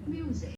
Music.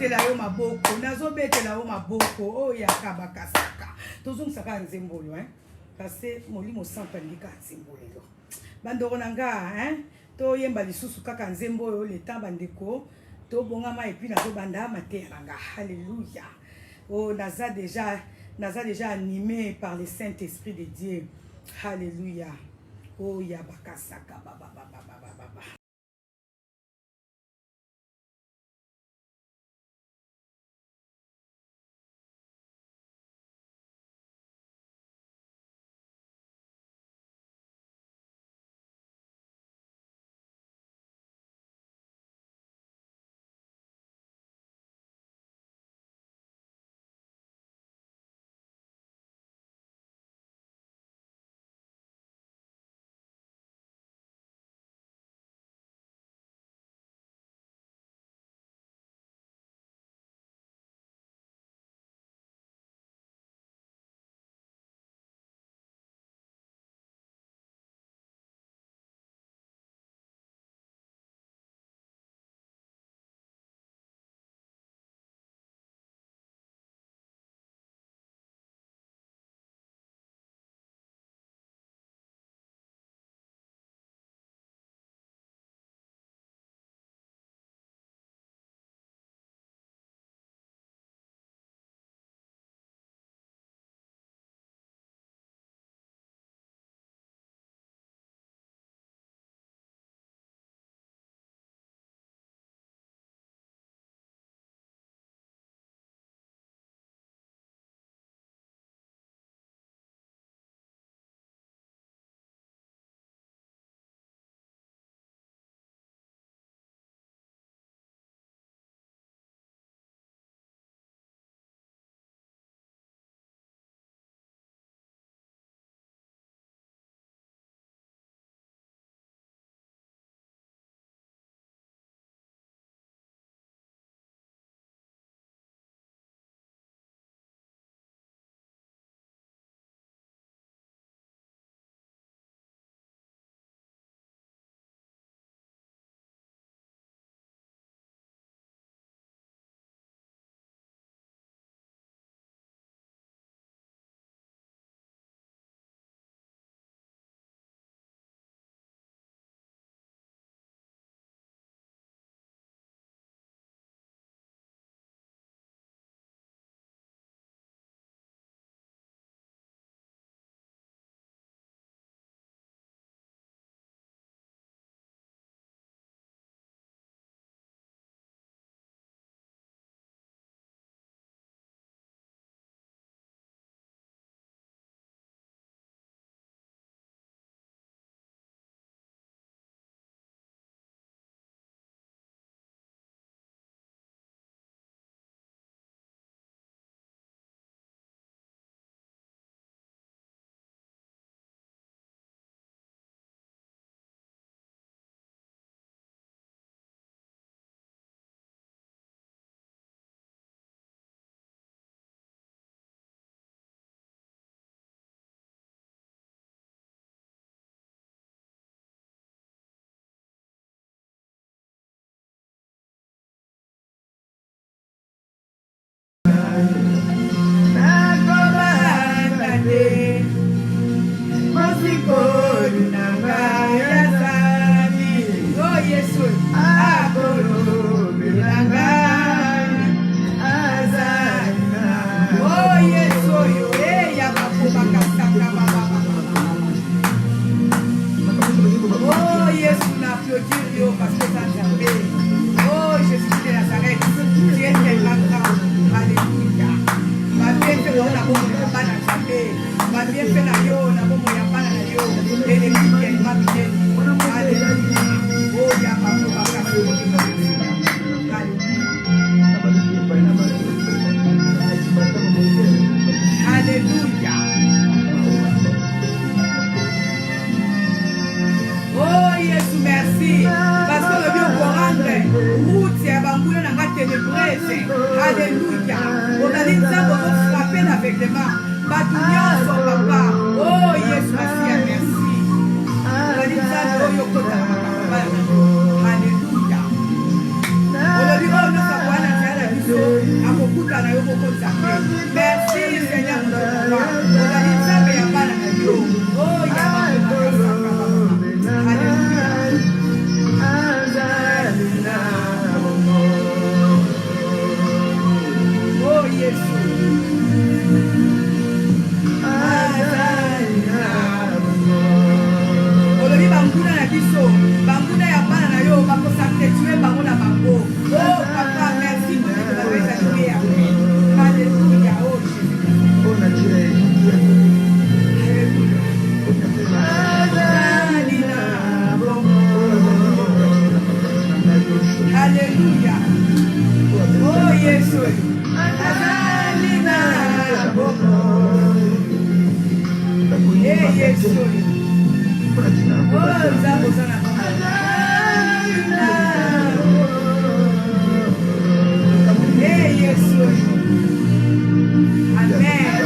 betela yo maboko, nazo betela yo maboko, oh ya kabakasaka. Tozong saka nzembolo, hein? Kasi molimo santa ndika nzembolo. Bandoro nanga, hein? To yemba lisusu kaka nzembolo le temps bandeko, to bongama et puis nazo banda materanga. Alléluia. Oh, naza déjà animé par le Saint-Esprit de Dieu. Alléluia. Oh ya bakasaka baba baba baba baba. Alléluia. On a dit ça, on va frapper l'aveuglement. Batounia, son papa. Oh, yes, merci. On a dit ça, oh, yokota, papa. Alléluia. On a dit, oh, nous avons un akokuta na yo moko nzambe. Merci Seigneur Nzambe. Ozali nzambe ya bana na yo. Oh ya bakasaka baba. Alléluia. Oh Yesu. Olobi banguna na biso, banguna ya bana na yo bakosaktue bango na bango. Oh papa, merci pour ce que vous avez fait. Alléluia. Oh Jésus. Alléluia. Oh Yesu. Alléluia. Eh Yesu. Oh Nzambe sana. Eh Yesu. Amen.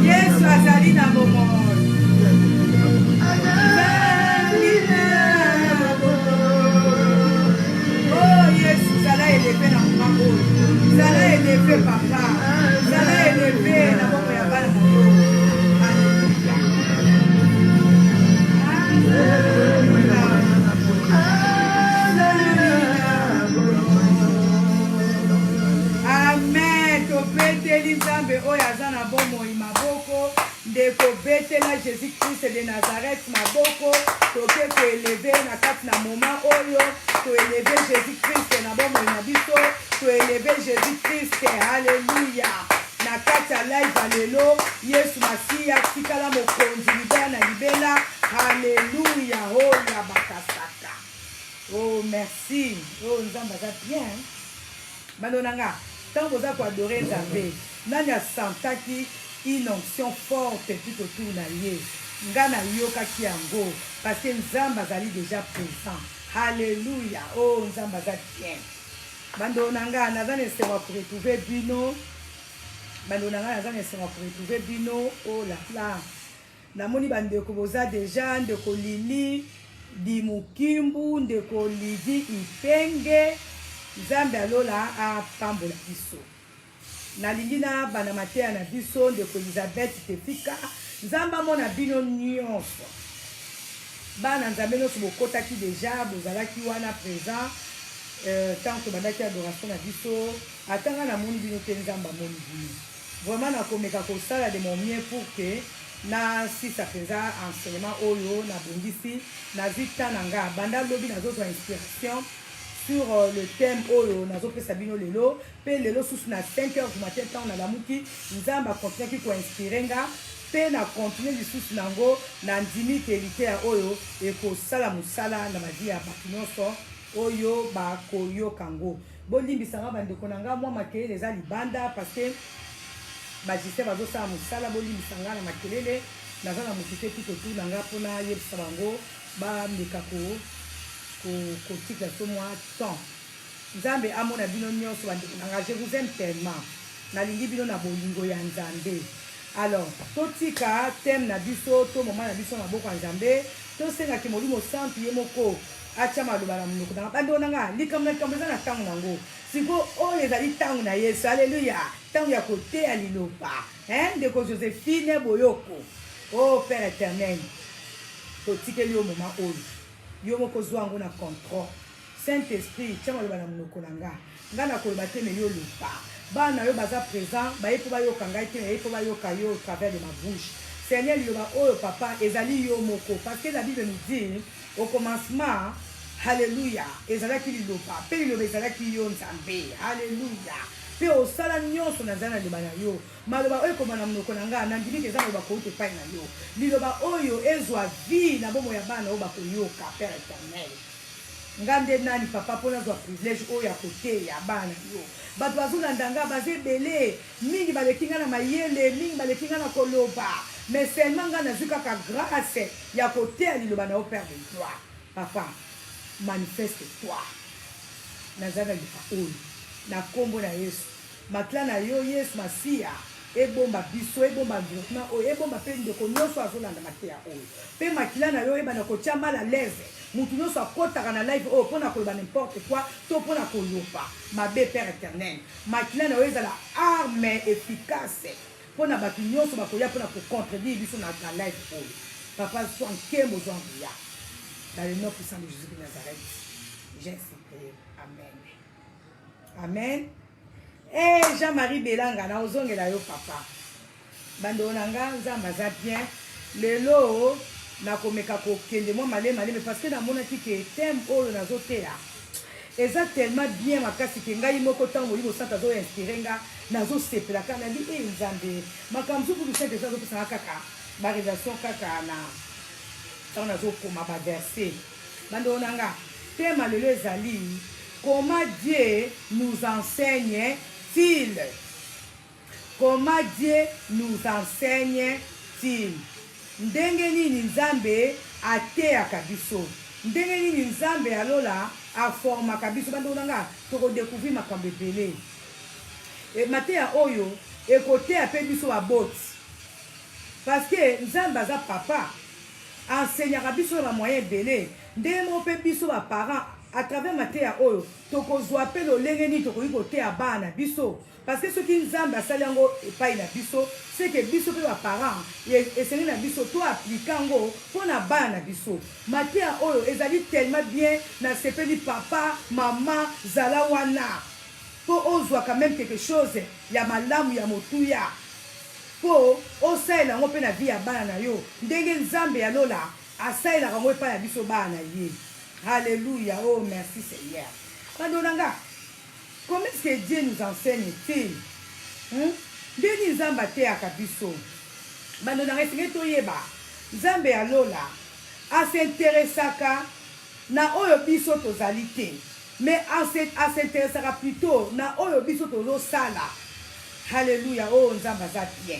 Yesu azali na bomoi. Oh Yesu, zala élevé na mama oyo. Zala élevé papa. Zala élevé na bomoi ya bana na yo. Amen. Tobeteli Nzambe oyo aza na bomoi maboko. Ndeko betela Jésus Christ de Nazareth maboko. Toke koeleve na kati na moma oyo. Toeleve Jésus Christ na bomoi na biso. Toeleve Jésus Christ. Alléluia. Na kati ya live alelo. Yesu Masiya tikala mokonzi libela na libela. Alléluia. Oh ya bakasaka. Oh merci. Oh Nzambe aza bien. Bandonanga. Tant vous avez adoré Nzambe, nani asantaki une onction forte tout autour na ye. Ngana yoka kiango parce que Nzambe azali déjà présent. Alléluia. Oh Nzambe azali bien. Bandonanga nazane se va retrouver bino. Bandonanga nazane se va retrouver bino. Oh la la. Namoni bandeko boza déjà ndeko Lili di Mukimbu, ndeko Lidi Ipenge. Nzambe alola apambola biso. Nalingi na bana matea na biso ndeko Elizabeth Tefika. Nzamba mona bino nyonso. Bana Nzambe nyonso bokotaki deja bozalaki wana présent. Tant que bandaki adoration na biso. Atanga na moni bino te Nzamba moni bino. Vraiment nakomeka kosala de mon mieux pour que na si ça faisait enseignement oyo na bondisi na vita nanga banda lobi na zoto inspiration sur le thème oyo nazo pesa bino lelo pe lelo sous na 5h du matin tant na lamuki Nzamba continue ki ko inspirer nga pe na continuer du sous nango na ndimi qualité ya oyo e ko sala musala na maji ya bakinoso oyo ba koyo kango bolimbisa nga bandeko nanga mwa makele eza libanda parce que bagiste bazosala musala bolimbisa nga na makelele naza na mokite tout autour nanga mpona yebisa bango bameka kotika so mwa temps. Nzambe amona bino nyonso bandeko nanga, je vous aime tellement. Nalingi bino na bolingo ya Nzambe. Alors, totika thème na biso, to moment na biso na boko ya Nzambe, to senga ki molimo santu ye moko acha maloba na munoko nanga. Bando nanga likambo eza na tango nango. Siko oyo ezali tango na Yesu. Alléluia. Tango ya kote ya liloba. Ndeko Joséphine Boyoko. Oh Père éternel. Totikeli yo moment oyo. Yo moko zwango na contrôle. Saint-Esprit, tia maloba na munoko nanga. Nga na koloba te me yo loba. Bana yo baza présent, ba yepo ba yo kanga te, yepo ba yo kayo au travers de ma bouche. Seigneur yoba oyo papa ezali yo moko parce que la Bible nous dit au commencement alléluia, ezalaki liloba, pe liloba ezalaki yo Nzambe. Alléluia. Pe osala nyonso na zana liloba na yo. Maloba oyo komana munoko nanga na ndimi eza loba ko te pai na yo. Liloba oyo ezwa vie na bomo ya bana oyo bakoyoka Père éternel. Ngande nani papa pona zwa privilège oyo ya kote ya bana yo. Bato bazolanda nga baze belé mingi balekinga na mayele mingi balekinga na koloba mais seulement nga nazwi kaka grâce ya kote ya liloba na o Père de gloire. Papa manifeste toi nazana lipa oyo na kombo na Yesu makla na yo Yesu Masiya ebomba biso ebomba environnement oyo ebomba mpe ndeko nyonso azolanda mateya oyo mpe makila na yo ebana kotia mal à l'aise mutu nyonso akotaka na live oyo mpona koloba n'importe quoi to mpona koloba mabe père éternel makila na yo ezala arme efficace mpona bato nyonso bakoya mpona kocontredire biso na live oyo papa sois nkembo ozwa nguya dans le nom puissant de Jésus de Nazareth j'ai ainsi prié amen amen. Eh Jean-Marie Belanga na ozongela yo papa bando nanga nzamba za bien lelo na komeka ko kende mo malema parce que na mona ki ke thème oyo nazoteya eza tellement bien makasi ke ngai moko tango libo santa zo inspirer nga nazo sepela kana ndi e nzambe makamzu ku bisete zo pesa kaka ba révélation kaka na tango nazo koma ba verset bando nanga thème lelo ezali comment Dieu nous enseigne-t-il? Comment Dieu nous enseigne-t-il? Ndenge nini nzambe ateyaka biso? Ndenge nini nzambe alola aformaka biso? Bando nanga toko découvrir makambo ebele. E mateya oyo ekoteya pe biso aboti. Parce que nzambe aza papa enseignaka biso na moyen ebele. Ndenge mo pe biso ba parents à travers mateya oyo tokozwa pe lolenge nini tokoki koteya bana biso parce que soki nzambe asali yango epai na biso c'est que biso pe baparent esengi na biso to aplike yango mpona bana na biso mateya oyo ezali tellement bien nasepeli papa mama zala wana mpo ozwa quand même quelque chose ya malamu ya motuya mpo osalela yango mpe na vie ya bana na yo ndenge nzambe yalola asalelaka yango epai na biso bana na ye. Alléluia, oh merci Seigneur. Bandonanga, comment est-ce que Dieu nous enseigne-t-il? Dieu nous embate à Kabiso. Bandonanga, c'est que toyeba. Nzambe alola, a s'intéressaka na oyo biso tozalité. Mais a s'intéressaka plutôt na oyo biso tozo sala. Alléluia, oh nzamba za bien.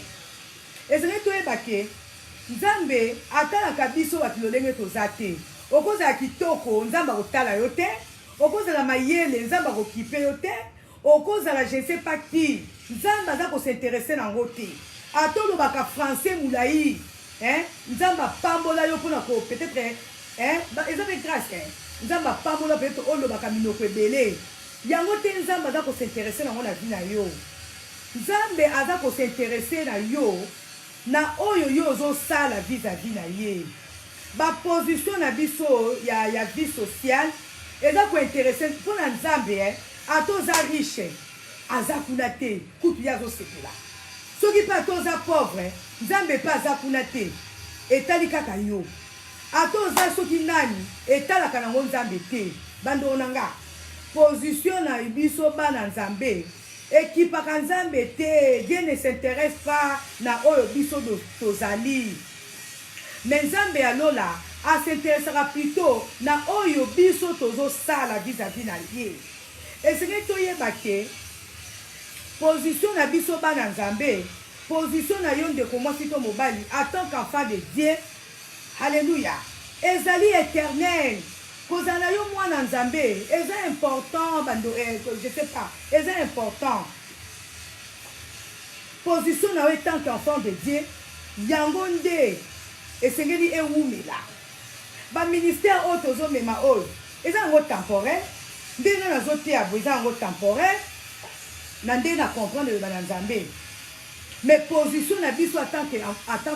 Et c'est que toyeba ke Nzambe atalaka biso batilolenge tozate. Okozala kitoko nzamba kotala yo te okozala mayele nzamba kokipe yo te okozala je sais pas qui nzamba aza kosinteresse nango te atolobaka français mulai nzamba pambola yo mpona ko peut-être eza pe grâce nzamba pambola peut-être olobaka minoko ebele yango te nzamba aza kosinteresse nango na vie na yo nzambe aza kosinteresse na yo na oyo yo ozosala vis-à-vis na ye ba position na biso ya vie sociale eza ko intéressé pour na nzambe atoza riche aza kuna te kutu ya zo sekula soki pa atoza pauvre nzambe pa aza kuna te etali kaka yo atoza soki nani etalaka nango nzambe te bando nanga position na biso bana nzambe ekipaka nzambe te Dieu ne s'intéresse pas na oyo biso tozali. Mais nzambe alola a s'intéressera plutôt na oyo biso tozo sala vis-à-vis na ye. Et c'est que toyeba ke position na biso bana nzambe, position na yo ndeko mwasi to mobali en tant qu'enfant de Dieu. Alléluia. Ezali éternel. Kozala yo mwana nzambe, eza important bando je sais pas, eza important. Position na yo en tant qu'enfant de Dieu, yango nde esengeli ewumela ba ministère oyo tozomema oyo eza yango temporaire ndenge nazoteya bo eza yango temporaire na ndenge na comprendre bana nzambe mais position na biso en tant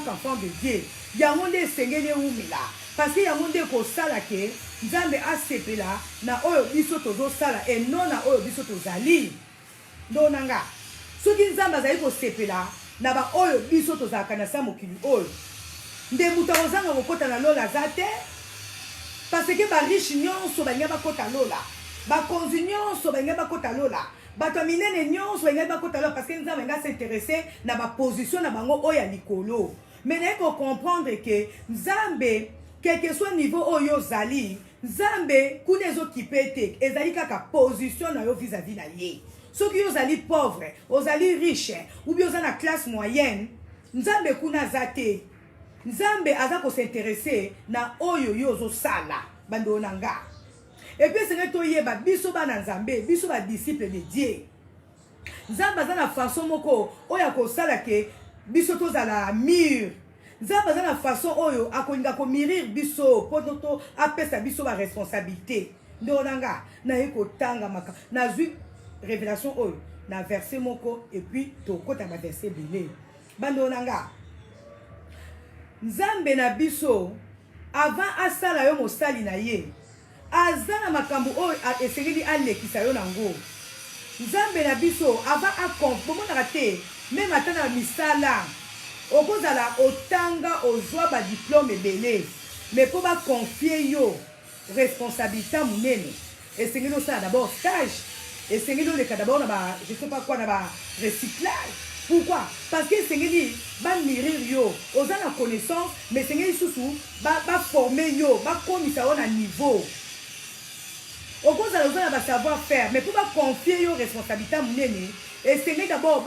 qu'enfant de Dieu yango nde esengeli ewumela parce que yango nde kosala ke nzambe asepela na oyo biso tozosala et non na oyo biso tozali ndonanga soki nzambe azali kosepela na ba oyo biso tozalaka na sa mokili oyo nde mutu akozanga kokota na lola aza te parce que bariche nyonso balingi bakota lola bakonzi nyonso balingi bakota lola bato ya minene nyonso balingi bakota lola parce que nzambe nga s'intéresse na baposition na bango oyo ya likolo mais naye kocomprendre ke nzambe quel que soit niveau oyo ozali nzambe kuna ezokipe te ezali kaka position na yo vis-à-vis na ye soki ozali pauvre ozali riche ou bien oza na classe moyenne nzambe kuna aza te nzambe aza kosinteresse na oyo yo ozosala bando na nga et puis senge toyeba biso bana nzambe biso ba disciple de Dieu nzambe aza na façon moko oyo akosala ke biso tozala mur nzambe aza na façon oyo akolinga komirir biso mpo to apesa biso baresponsabilité ndeko na nga naye kotanga maka nazwi révélation oyo na verset moko et puis tokota baverset ebele bandeko na nga nzambe na biso avant asala yo mosali na ye aza na makambo oyo esengeli alekisa yo nango nzambe na biso avant bomonaka te meme ata na misala okozala otanga ozwa badiplome ebele mais mpo baconfie yo responsabilité monene esengeli osala d'abord stage esengeli oleka d'abord na je sais pas quoi na recyclage. Pourquoi? Parce que esengeli bamirir yo oza na connaissance mais esengeli susu baforme yo bakomisa yo na niveau okozala oza na basavoir faire mais mpo baconfie yo responsabilité monene esengeli d'abord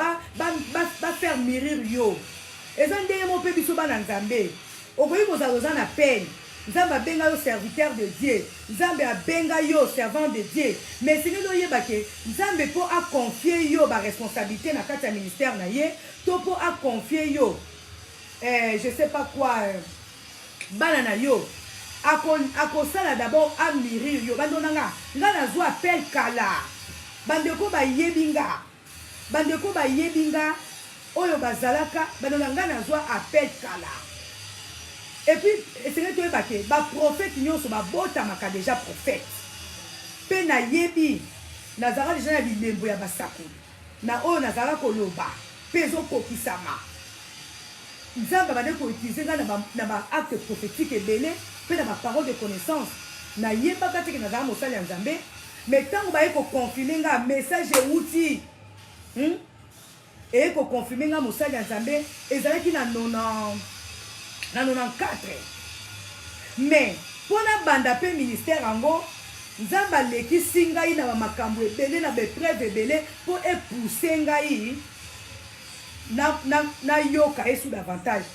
bafaire mirir yo eza ndenge mo mpe biso bana nzambe okoki kozala oza na peine nzambe abenga yo serviteur de Dieu nzambe abenga yo servant de Dieu mais esengeli oyeba ke nzambe mpo aconfie yo baresponsabilité na kati ya ministère na ye to mpo aconfie yo je sais pas quoi bana na yo akosala d'abord amirir yo bandeko na nga nazwa appel kala bandeko bayebi nga oyo bazalaka bandeko na nga nazwa appel kala et puis esengeli toyeba ke baprofete nyonso babotamaka déjà prophète mpe nayebi nazala deja na bilembo ya basakoli na oyo nazala koloba mpe ezokokisama nzambe bande koutilize nga na baacte prophétique ebele mpe na baparole de connaissance nayebaka teke nazala mosali ya nzambe mais ntango baye koconfirme nga message euti eye koconfirme nga mosali ya nzambe ezalaki na 94 mais mpona banda mpe ministère yango nzambe alekisi ngai na bamakambo ebele na bepreuve ebele mpo epousse ngai nayoka ye sous davantage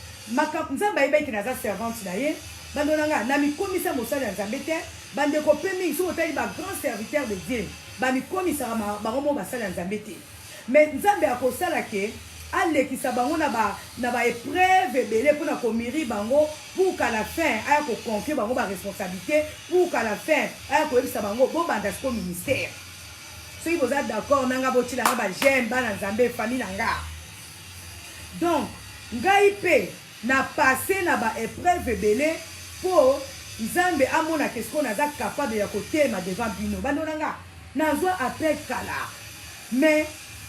nzambe ayeba ete naza servante na ye bando na nga namikomisa mosali ya nzambe te bandeko mpe mingi soki otali bagrand serviteur de Dieu bamikomisaka bango mo basali ya nzambe te mais nzambe akosala ke alekisa bango na baépreuve ebele mpona komiri bango pour qu'à la fin aya koconfie bango baresponsabilité pour qu'à la fin aya koyebisa bango bobanda siko ministère soki boza d'accord nanga botilanga bagene bana nzambe famille na nga donc ngai mpe na passe na baépreuve ebele mpo nzambe amona kesko naza capable ya kotema devant bino bando na nga nazwa appel kala mais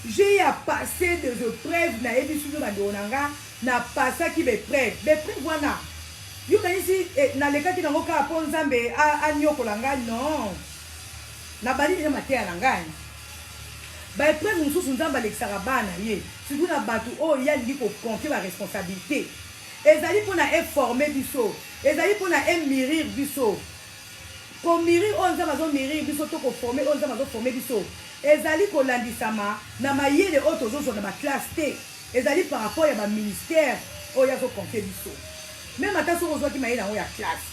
j'ai à passer des épreuves na yebi suzo bandeko na nga na pasaki bepreuve wana yo kanisi nalekaki nango kaka mpo nzambe anyokola ngai non nabali deja mateya na ngai baépreuve mosusu nzambe alekisaka bana ye surtout na bato oyo ye alingi koconfie baresponsabilité ezali mpona eforme biso ezali mpona emirir biso komirir oyo nzambe azomirir biso to koforme oyo nzambe azoforme biso ezali kolandisama na mayele oyo tozozwa na baklasse te ezali par rapport ya baministère oyo azoconfie biso meme ata soki ozwaki mayele yango ya classe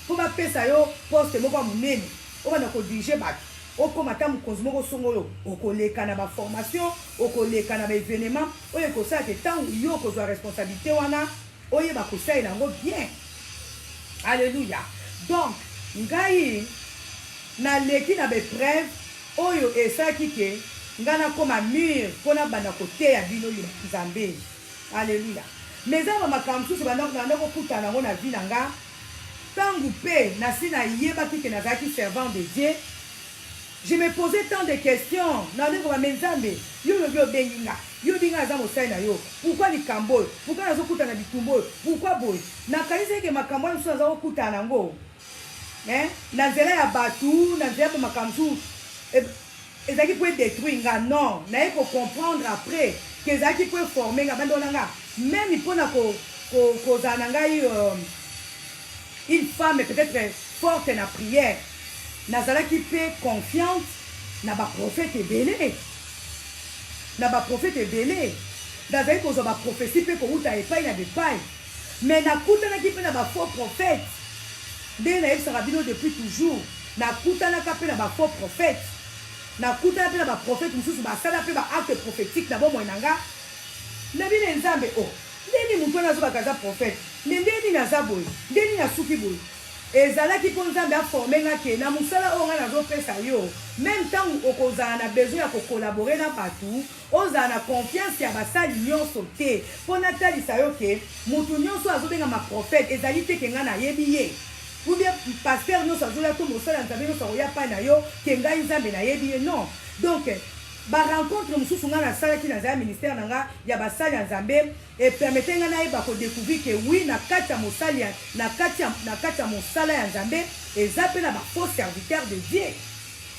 mpo bapesa yo poste moko ya monene oyo banda kodirige bato okoma ata mokonzi moko songo oyo okoleka na baformation okoleka na baévénement oyo ekosala ke ntango yo okozwa responsabilité wana oyeba kosalela yango bien alleluya donc ngai naleki na bepreuve oyo esalaki ke ngai nakoma mur mpona banda koteya bino yo nzambe alleluya mais eza bamakambo mosusu banda kokutana yango na vi na nga ntango mpe nasi nayebaki ke nazalaki servant de Dieu je me posais tant de questions nandeko bame nzambe yo yobi obengi nga yobi nga aza mosali na yo pourkui likambo oyo pourkui nazokutana na bitumba oyo pourkui boye nakanisi eke makambo wana mosusu naza kokutana nango na nzela ya batu na nzela ya makambo mosusu ezalaki mpo edétruire nga non naye kocomprendre après ke ezalaki mpo eforme nga bando na nga même mpona kozala na ngai une femme peut-être forte na prière nazalaki mpe confiante na baprofete ebele nazalaki kozwa baprophétie mpe kowuta epai na bepai mais nakutanaki mpe na bafaux prophète ndenge nayebisaka bino depuis toujours nakutanaka mpe na bafaux prophète nakuta pe na ba prophète mususu basala pe ba acte prophétique na bomoi nanga na bino nzambe o ndeni mutu wana azobaka aza prophète me ndeni naza boye ndeni nasuki boye ezalaki mpo nzambe aforme nga ke na mosala oyo nga nazopesa yo même ntango okozala na besoin ya kokolabore na bato ozala na confiance ya basali nyonso te mpo natalisa yo ke motu nyonso azobengama prophète ezali te ke nga nayebi ye ou bien pasteur nyonso azoya to mosala nzambe nyonso akoya pai na yo ke ngai nzambe nayebi ye non donc barencontre mosusu nga nasalaki na nzaya ministère na nga ya basali ya nzambe epermete nga nayeba kodécouvrir ke wi na kati ya mosali na kati ya mosala ya nzambe eza mpe na bafaux serviteur de dieu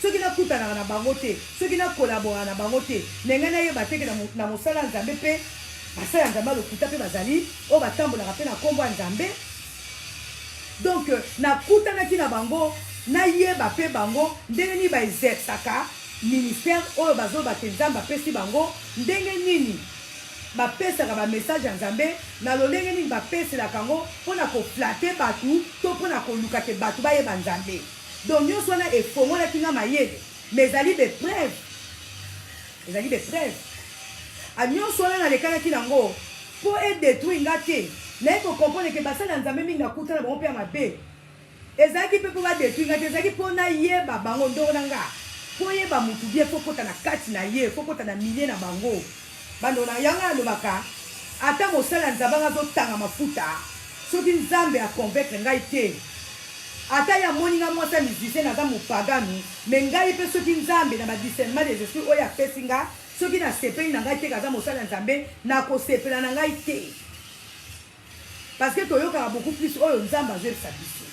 soki nakutanaka na bango te soki nakolaboraka na bango te ndenge nayeba teke na mosala ya nzambe mpe basali ya nzambe alokuta mpe bazali oyo batambolaka mpe na nkombo ya nzambe donc nakutanaki na bango nayeba mpe bango ndenge nini baexerçaka ministère oyo bazoba te nzambe apesi bango ndenge nini bapesaka bamessage ya nzambe na lolenge nini bapeselaka yango mpona koflate bato to mpona koluka ke bato bayeba nzambe donc nyonso wana efongonaki nga mayele mais ezali bepreuve nyonso wana nalekanaki nango mpo edétruire nga te naye kokomprendre ke basali ya nzambe mingi nakuta na bango mpe ya mabe ezalaki mpe mpo badétruire nga te ezalaki mpo nayeba bango ndongo na nga mpo yeba motu bie fo kota na kati na ye fo kota na milie na bango bando na yango alobaka ata mosala ya nzambe azotanga mafuta soki nzambe aconvaincre ngai te ata ya moni nga mwasa musicien naza mopagano me ngai mpe soki nzambe na badiscernement des esprits oyo apesi nga soki nasepeli na ngai te kaza mosala ya nzambe nakosepela na ngai te parce que toyokaka beaucoup plus oyo nzambe azoyebisa biso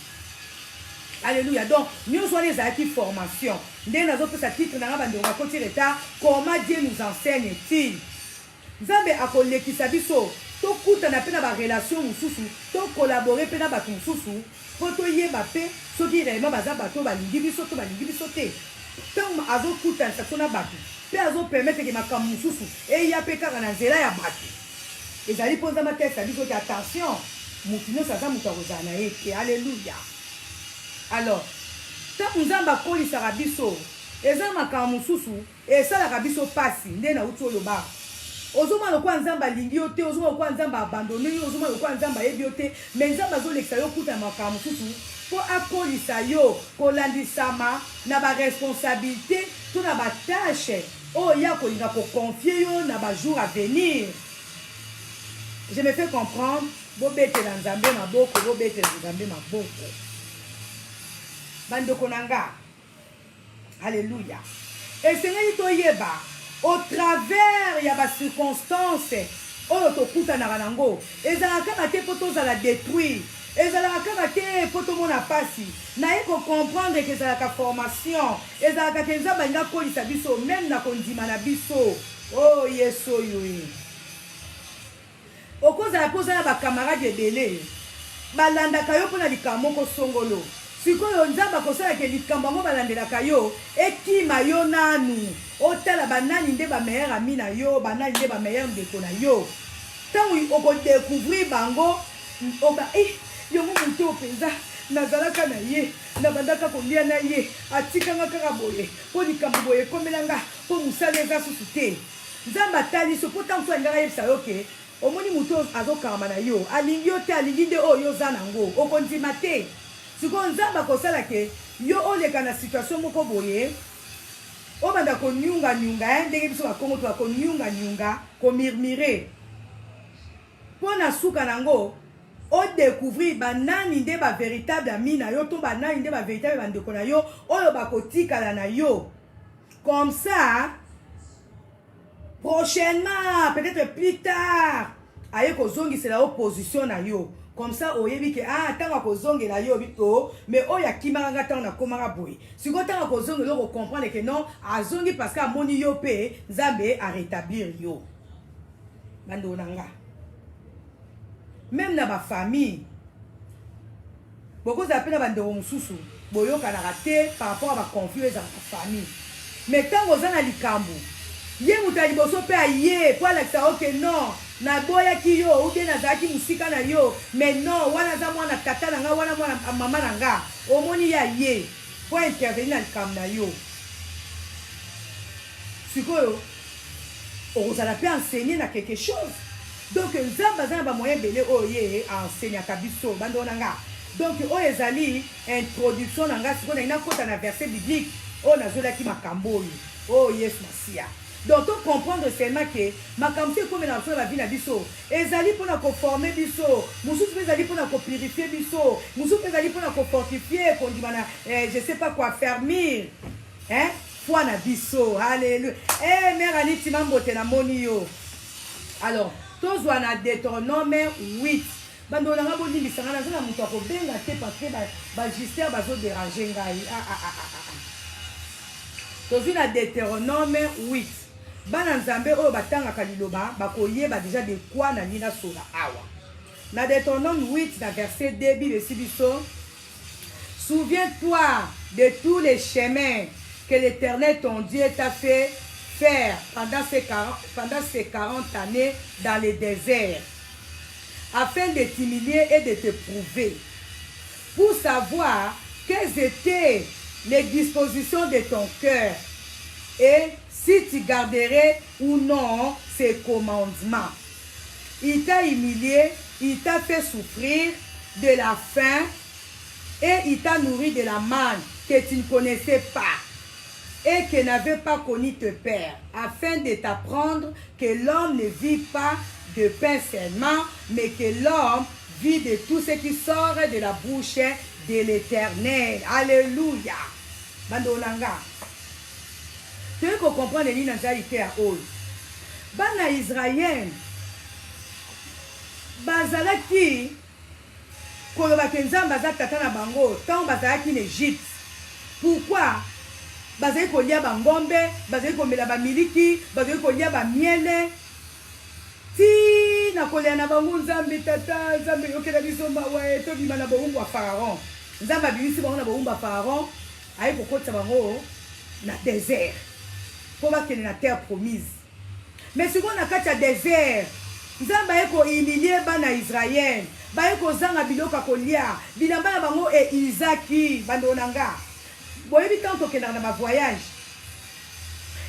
alléluia donc nyonso wana ezalaki formation ndenge nazopesa titre na nga bandeko bakoti retard comment Dieu nous enseigne-t-il nzambe akolekisa biso tokutana mpe na barelation mosusu tokolabore mpe na bato mosusu mpo toyeba mpe soki réellement baza bato balingi biso to balingi biso te ntango azokutanisa biso na bato mpe azopermettre ke makambo mosusu eya mpe kaka na nzela ya bato ezali mpo nzambe atesa biso ke attention motu nyonso aza moto akozala na ye te alleluya alors ntango nzambe akolisaka biso eza makambo mosusu esalaka biso pasi nde nauti oloba ozomona lokola nzambe alingi yo te ozomona lokola nzambe abandone yo ozomona lokola nzambe ayebi yo te me nzambe azolekisa yo kuta na makambo mosusu mpo akolisa yo kolandisama na baresponsabilité to na batashe oyo ya kolinga koconfie yo na bajour à venir. Je me fais comprendre. Bobetela nzambe maboko, bobetela nzambe maboko. Bandoko nanga. Alléluia. Et Seigneur toyeba au travers ya ba circonstances oyo tokutanaka nango ezalaka kaka te mpo tozala détruire ezalaka kaka te mpo tomona pasi naye kocomprendre ke ezalaka formation ezalaka ke nzambe alingi akolisa biso meme na kondima na biso o yesu oyo okozala mpo ozala bakamarade ebele balandaka yo mpona likambo moko songolo sikoyo nzambe akosalaka likambo yango balandelaka yo ekima yo nanu otala banani nde bameilleur ami na yo banani nde bameilleur ndeko na yo ntango okodécouvrir bango oba yongo moto mpenza nazalaka na ye nabandaka kolia na ye atikanga kaka boye mpo likambo boye ekomelanga mpo mosala eza susu te nzambe atali so mpo ntango so alingaka yebisa yo ke omoni moto azokangama na yo alingi yo te alingi nde oyo oza nango okondima te sikoyo nzambe akosala ke yo oleka na situation moko boye obanda konyunga-nyunga ndenge biso bakongo to bakonyunga-nyunga komurmure mpo na suka nango odécouvrir banani nde bavéritable ami na yo to banani nde bavéritable bandeko na yo oyo bakotikala na yo comme ça prochainement peut-être plus tard aye kozongisela opposition na yo comme ça oyebi ke ntango akozongela yo bito mais oyo akimaka nga ntango nakomaka boye sikoyo ntango akozongela yo kocomprendre ke non azongi parce que amoni yo mpe nzambe arétablir yo bandeko na nga même na bafamille bokozala mpe na bandeko mosusu boyokanaka te par rapport a baconflit ezala na famille mais ntango oza na likambo ye moto ya liboso mpe aye po alakisa oke non naboyaki yo ou bien nazalaki mosika na yo mais non wana aza mwana tata na nga wana mwana mama na nga omoni ya ye po intervenir na likambo na yo sikoyo ozala pe enseigner na quelque chose. Donc nzambe aza na ba moyen belé oye enseigne kabiso bando nanga. Donc oyo ezali introduction nanga sikoyo na kota na verset biblique o nazolaki makambo oyo. Oh Yesu Masia. Donc on comprendre seulement que makambo comme na la vie na biso ezali pona ko former biso, mususu ezali pona ko purifier biso, mususu ezali pona ko fortifier kondimana je sais pas quoi fermir. Hein? Foi na biso. Alléluia. Eh mère Aniti mambote na moni yo. Alors, tozwa na Deutéronome 8. Bando nanga boni bisanga na zona muto ko benga te parce que ba Justin bazo déranger ngai. Tozwa na Deutéronome 8. Bana nzambe oyo batangaka liloba bakoyeba déjà de quoi na nina sola awa. Na Deutéronome 8 na verset 2 Bible sibiso. Souviens-toi de tous les chemins que l'Éternel ton Dieu t'a fait faire pendant ces 40 années dans le désert, afin de t'humilier et de te prouver, pour savoir quelles étaient les dispositions de ton cœur, et si tu garderais ou non ses commandements. Il t'a humilié, il t'a fait souffrir de la faim, et il t'a nourri de la manne que tu ne connaissais pas et que n'avait pas connu tes pères, afin de t'apprendre que l'homme ne vit pas de pain seulement, mais que l'homme vit de tout ce qui sort de la bouche de l'Éternel. Alléluia. Bandolanga. Tu veux qu'on comprenne les lignes d'Israël à Ol. Bana Israël. Bazalaki. Kolobaki nzamba za tata na bango. Tant bazalaki en Égypte. Pourquoi? Bazali kolia ba ngombe, bazali komela ba miliki, bazali kolia ba miele. Ti na kolia na bango nzambe tata, nzambe yokela biso mawa to bima na bongo wa Pharaon. Nzamba bibisi bango na bongo wa Pharaon, ayi kokotsa bango na désert. Pour bakene na terre promise. Mais si on a kati ya désert, nzamba yeko humilier bana Israël, ba yeko zanga biloka kolia, bilamba na bango e Isaki bandonanga. Boyebi tant okenda na ba voyage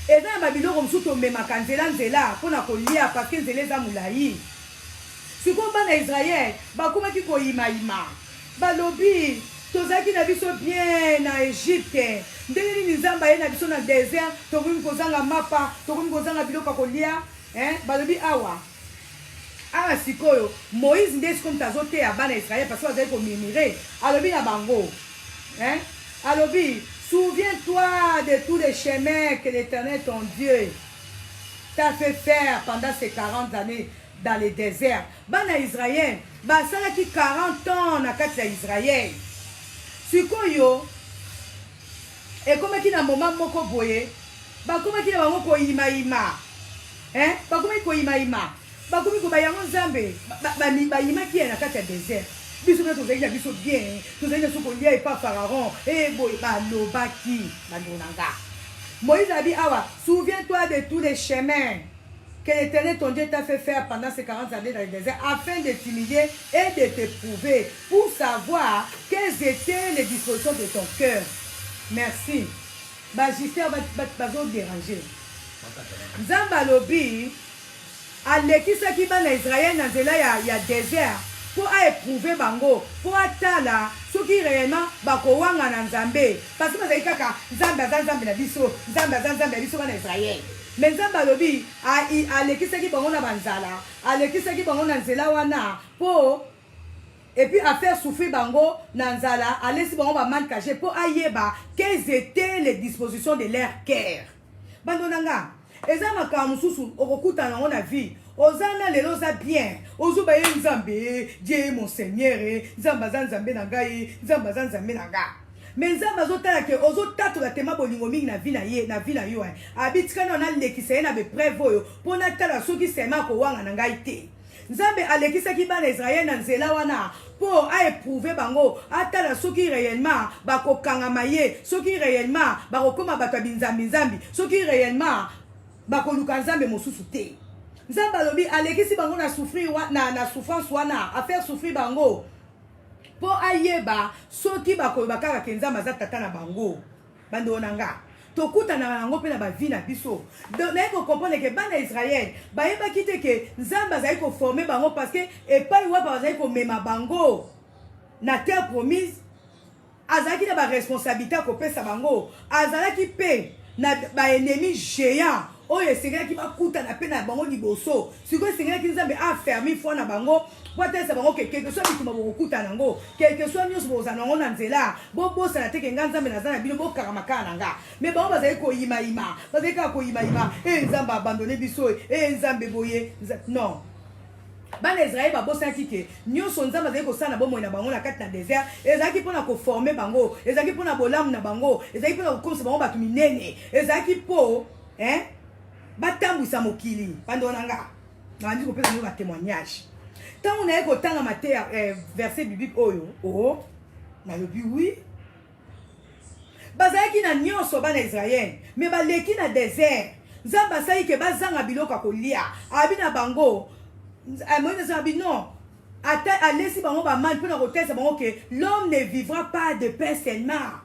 eza na babiloko mosusu tomemaka nzela mpona kolia parce que nzela eza molai. Sikoyo bana Israel bakomaki koyimayima balobi tozalaki na biso bien na Egypte, ndenge nini nzambe aye na biso na désert tokomi kozanga mapa, tokomi kozanga biloko ya kolia. Balobi awa sikoyo Moïse nde sikoyo moto azoteya bana Israel parce que bazali komimire alobi na bango alobi, souviens-toi de tous les chemins que l'Éternel ton Dieu t'a fait faire pendant ces 40 années dans le désert. Bana Israël, basalaki 40 ans na kati ya Israël. Sikoyo, ekomaki na moment moko boye, bakomaki na bango koyimayima. Bakomaki koyimayima. Bakomi ko bayango nzambe, bayimaki na kati ya désert. Biso na tozali na biso bien, tozali na soko lia epa Pharaon, boy balobaki bandonanga. Moïse a dit awa, souviens-toi de tous les chemins que l'Éternel ton Dieu t'a fait faire pendant ces 40 années dans le désert, afin de t'humilier et de te prouver, pour savoir quelles étaient les dispositions de ton cœur. Merci. Justin va déranger. Nzamba lobi, alekisaki bana Israël na nzela ya désert. Pour éprouver bango, pour atala, ce qui réellement bakowanga na nzambe. Parce que bazali kaka nzambe na biso, nzambe na biso bana Israël. Mais nzambe lobi alekisaki bango na banzala, alekisaki bango na nzela wana pour et puis à faire souffrir bango na nzala, alesi bango ba man caché pour ayeba quelles étaient les dispositions de leur cœur. Bandonanga, eza makambo mususu okokuta na ona vie. Ozana lelo za bien. Ozuba ye nzambe, Dieu mon Seigneur, nzamba nzambe na ngai, nzamba nzambe na nga. Mais nzamba zotala ke ozotatu la tema bolingo mingi na vie na yo. Abitika na lekisa ye na be preuve oyo, pona tala soki sema ko wanga na ngai te. Nzambe alekisa ki bana Israël na nzela wana pour éprouver bango, atala soki réellement bakokanga ye, soki réellement bakokoma bato binzambi, soki réellement bakoluka nzambe mosusu te. Nzamba lobi alekisi bango na souffrir na souffrance wana a faire souffrir bango po ayeba soki bakoyeba kaka ke nzamba za tata na bango bando nanga tokuta na yango pe na ba vie na biso. Donc na ko comprendre que bana Israël ba yeba kite que Nzamba za ko former bango parce que et pas wa ba za ko mema bango na terre promise. Azaki na ba responsabilité ko pesa bango. Azalaki pe na ba ennemi géant. Oye sengela ki bakuta na pe na bango liboso. Siko sengela ki Nzambe a fermé foi na bango. Peut-être bango quelque soit bituma bokuta nango. Quelque soit nyos boza nango na nzela. Bo bosa na teke Nzambe na zana bino bo karamaka nanga. Mais bango bazali ko yima yima. Bazali ko yima yima. Nzambe abandonné biso. Nzambe boye. Non. Bana Israël ba bosa kike. Nyos Nzambe bazali ko sana bomo na bango na kati na désert. Ezaki pona ko former bango. Ezaki pona bolamu na bango. Ezaki pona ko komsa bango batu minene. Ezaki po batambwisa mokili pandonanga nandi kopesa nous ba témoignage tant on a ko tanga Matthieu verset biblique oyo na lobi oui bazaki na nyonso bana Israël mais baleki na désert Nzamba sai ke bazanga biloko kolia abina bango Moïse a dit non alesi bango ba man pona ko tesa bango que l'homme ne vivra pas de pain seulement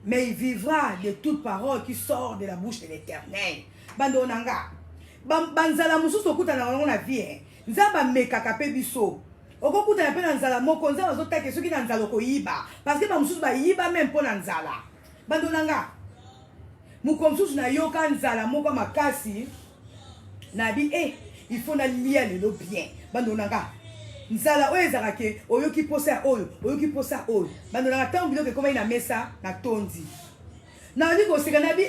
mais il vivra de toute parole qui sort de la bouche de l'Éternel. Bando nanga banzala mususu okuta na wango na vie Nzamba mekaka pe biso okokuta na pe na nzala moko Nzamba azotake soki na nzala koyiba parce que ba mususu ba yiba même po na nzala bando nanga mukomsusu na yoka nzala moko makasi na bi il faut na lia le bien bando nanga nzala oyo ezaka ke oyoki posa oyo oyoki posa oyo bando nanga tango biloko ekoma na mesa na tondi na bi koseka na bi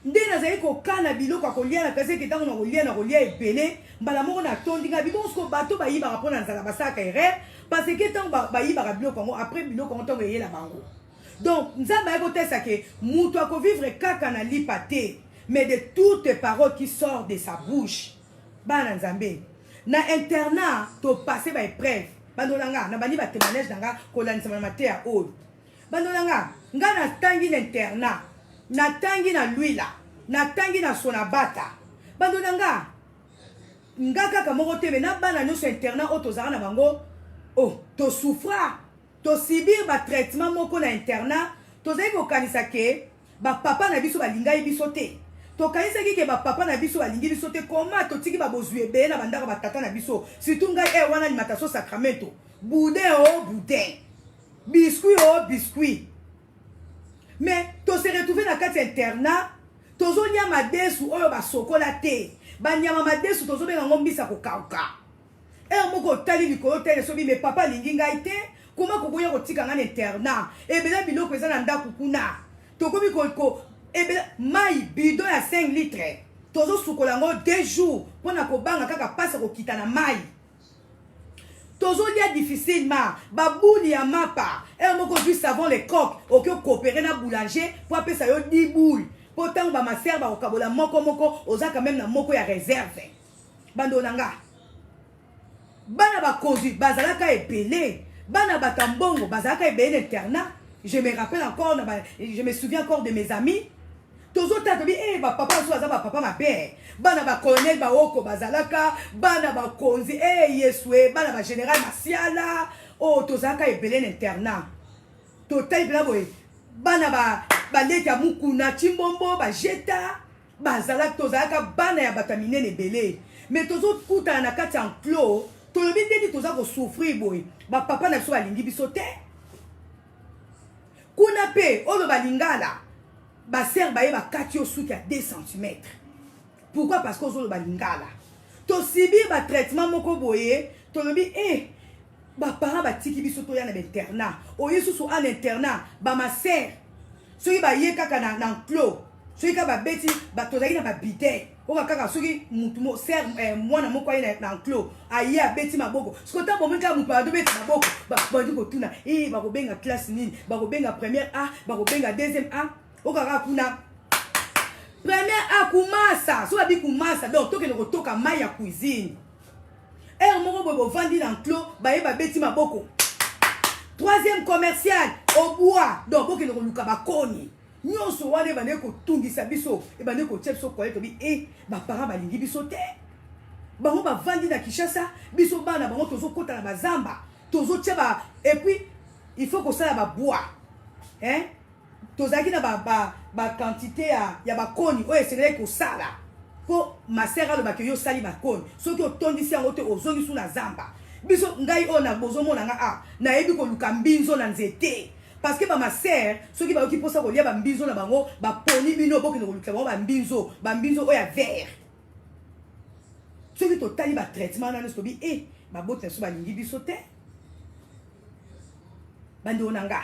nde nazali kokana biloko akolia na kasi ke tango na kolia ebele mbala moko na tondi nga bibonsko bato bayibaka mpo na nzala basaka erreur parce que tango bayibaka biloko yango après biloko yango ntango eyela bango donc Nzambe aye kotesa ke mutu akovivre kaka na lipa te mais de toutes paroles qui sortent de sa bouche bana Nzambe na internat to passer ba épreuve bando nanga na bani ba témoignage nanga kolandisama na Matthieu oyo bando nanga nga na tangi l'internat na tangi na luila na tangi na sonabata bando nanga nga kaka moko tebe na bana nyonso internat o tozaka na bango to souffra to subir ba traitement moko na internat tozali kokanisa ke ba papa na biso balingai biso te tokanisaki ke ba papa na biso balingi biso te koma totiki ba bozwi ebele na bandaka batata na biso surtout ngai wana alimentation sacramento boudin boudin biscuit mais to se retrouver na kati internat tozo nyama desu oyo basokola te banyama madesu tozo benga ngombisa kokauka moko tali likolo tele sobi me papa lingi ngai te kuma kokoya kotika ngana internat ebele biloko eza na ndako kuna tokomi ko ebele mai bidon ya 5 litres tozo sukola ngo 2 jours pona kobanga kaka pasa kokita na mai tozo lia difficilement babouli ya mapa moko du savon les coques oki coopérer na boulanger po apesa yo 10 boules po tango ba maser ba okabola moko oza quand même na moko ya réserve bando nanga bana ba conduit bazalaka ebele bana batambongo bazalaka ebele internat je me rappelle encore je me souviens encore de mes amis tozo tatobi ba papa so aza ba papa mabe bana ba colonel ba oko bazalaka bana ba konzi yeswe bana ba général Masiala tozaka ebele internat totai bla boy bana ba leka mukuna chimbombo ba jeta bazalaka tozaka bana ya batamine ebele mais tozo kuta na kati enclos tolobi ndedi toza ko souffrir boy ba papa na biso balingi biso te kuna pe oyo balingala baser baye bakati yo suki ya 2 cm. Pourquoi? Parce que ozolo balingala to subir ba traitement moko boye tolobi ba parents batiki biso to ya na internat oyo susu en internat ba maser soki baye kaka na enclos soki ka babeti batozaki na babide oka kaka soki mutu mo ser mwana moko aye na enclos aye abeti maboko sikota bomeka mutu adobeti maboko bandi kotuna bakobenga classe nini bakobenga première A bakobenga deuxième A oka kaka kuna première A kumasa so babi kumasa donc tokende kotoka mai ya cuisine moko boye bovandi na enclos baye babeti maboko troisième commercial au bois donc bokende koluka bakoni nyonso wana ebande kotungisa biso ebande kotia biso koye tobi baparent balingi biso te bango bavandi na Kinshasa biso bana bango tozokota na bazamba tozotia et puis il faut kosala babois tozaki na ba quantité ya bakoni oyo esengelaki kosala po maser alobaki yo osali bakoni soki otondisi yango te ozongi su na zamba biso ngai oyo na bozomona nga nayebi koluka mbinzo na nzete parce que bamaser soki bayoki mposa kolia bambinzo na bango baponi bino bokende kolukisa bango bambinzo oyo ya vert soki totali batraitement nano sobi baboti na so balingi biso te bandeko na nga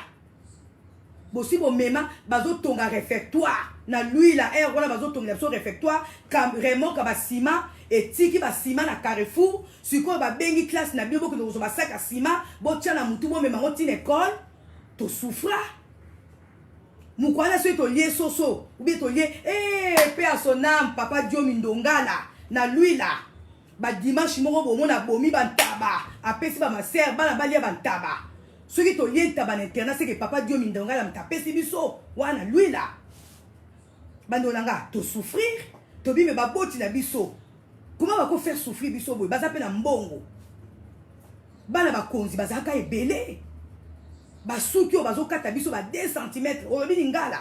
bosi bomema bazotonga réfectoire na l'huile la air wana bazotongela biso réfectoire vraiment ka basima etiki basima na Carrefour sikoyo babengi classe na bino bokende kozwa basaka ya sima botia na mutu bomema ngo ntina école tosouffra mukwana soki tolie soso oubien tolie pe à son âme papa Diomi Ndongala na l'huile la badimanche moko bomona bomi bantaba apesi bamaser bana balia bantaba soki tolie ntaba na internat seke papa Diomi Ndongala mtapesi biso wana l'huile la bando nanga to souffrir to bime baboti na biso comment bako faire souffrir biso boy baza pe na mbongo bana bakonzi bazaka ebele basuki o bazokata biso ba 2 cm olobi ngala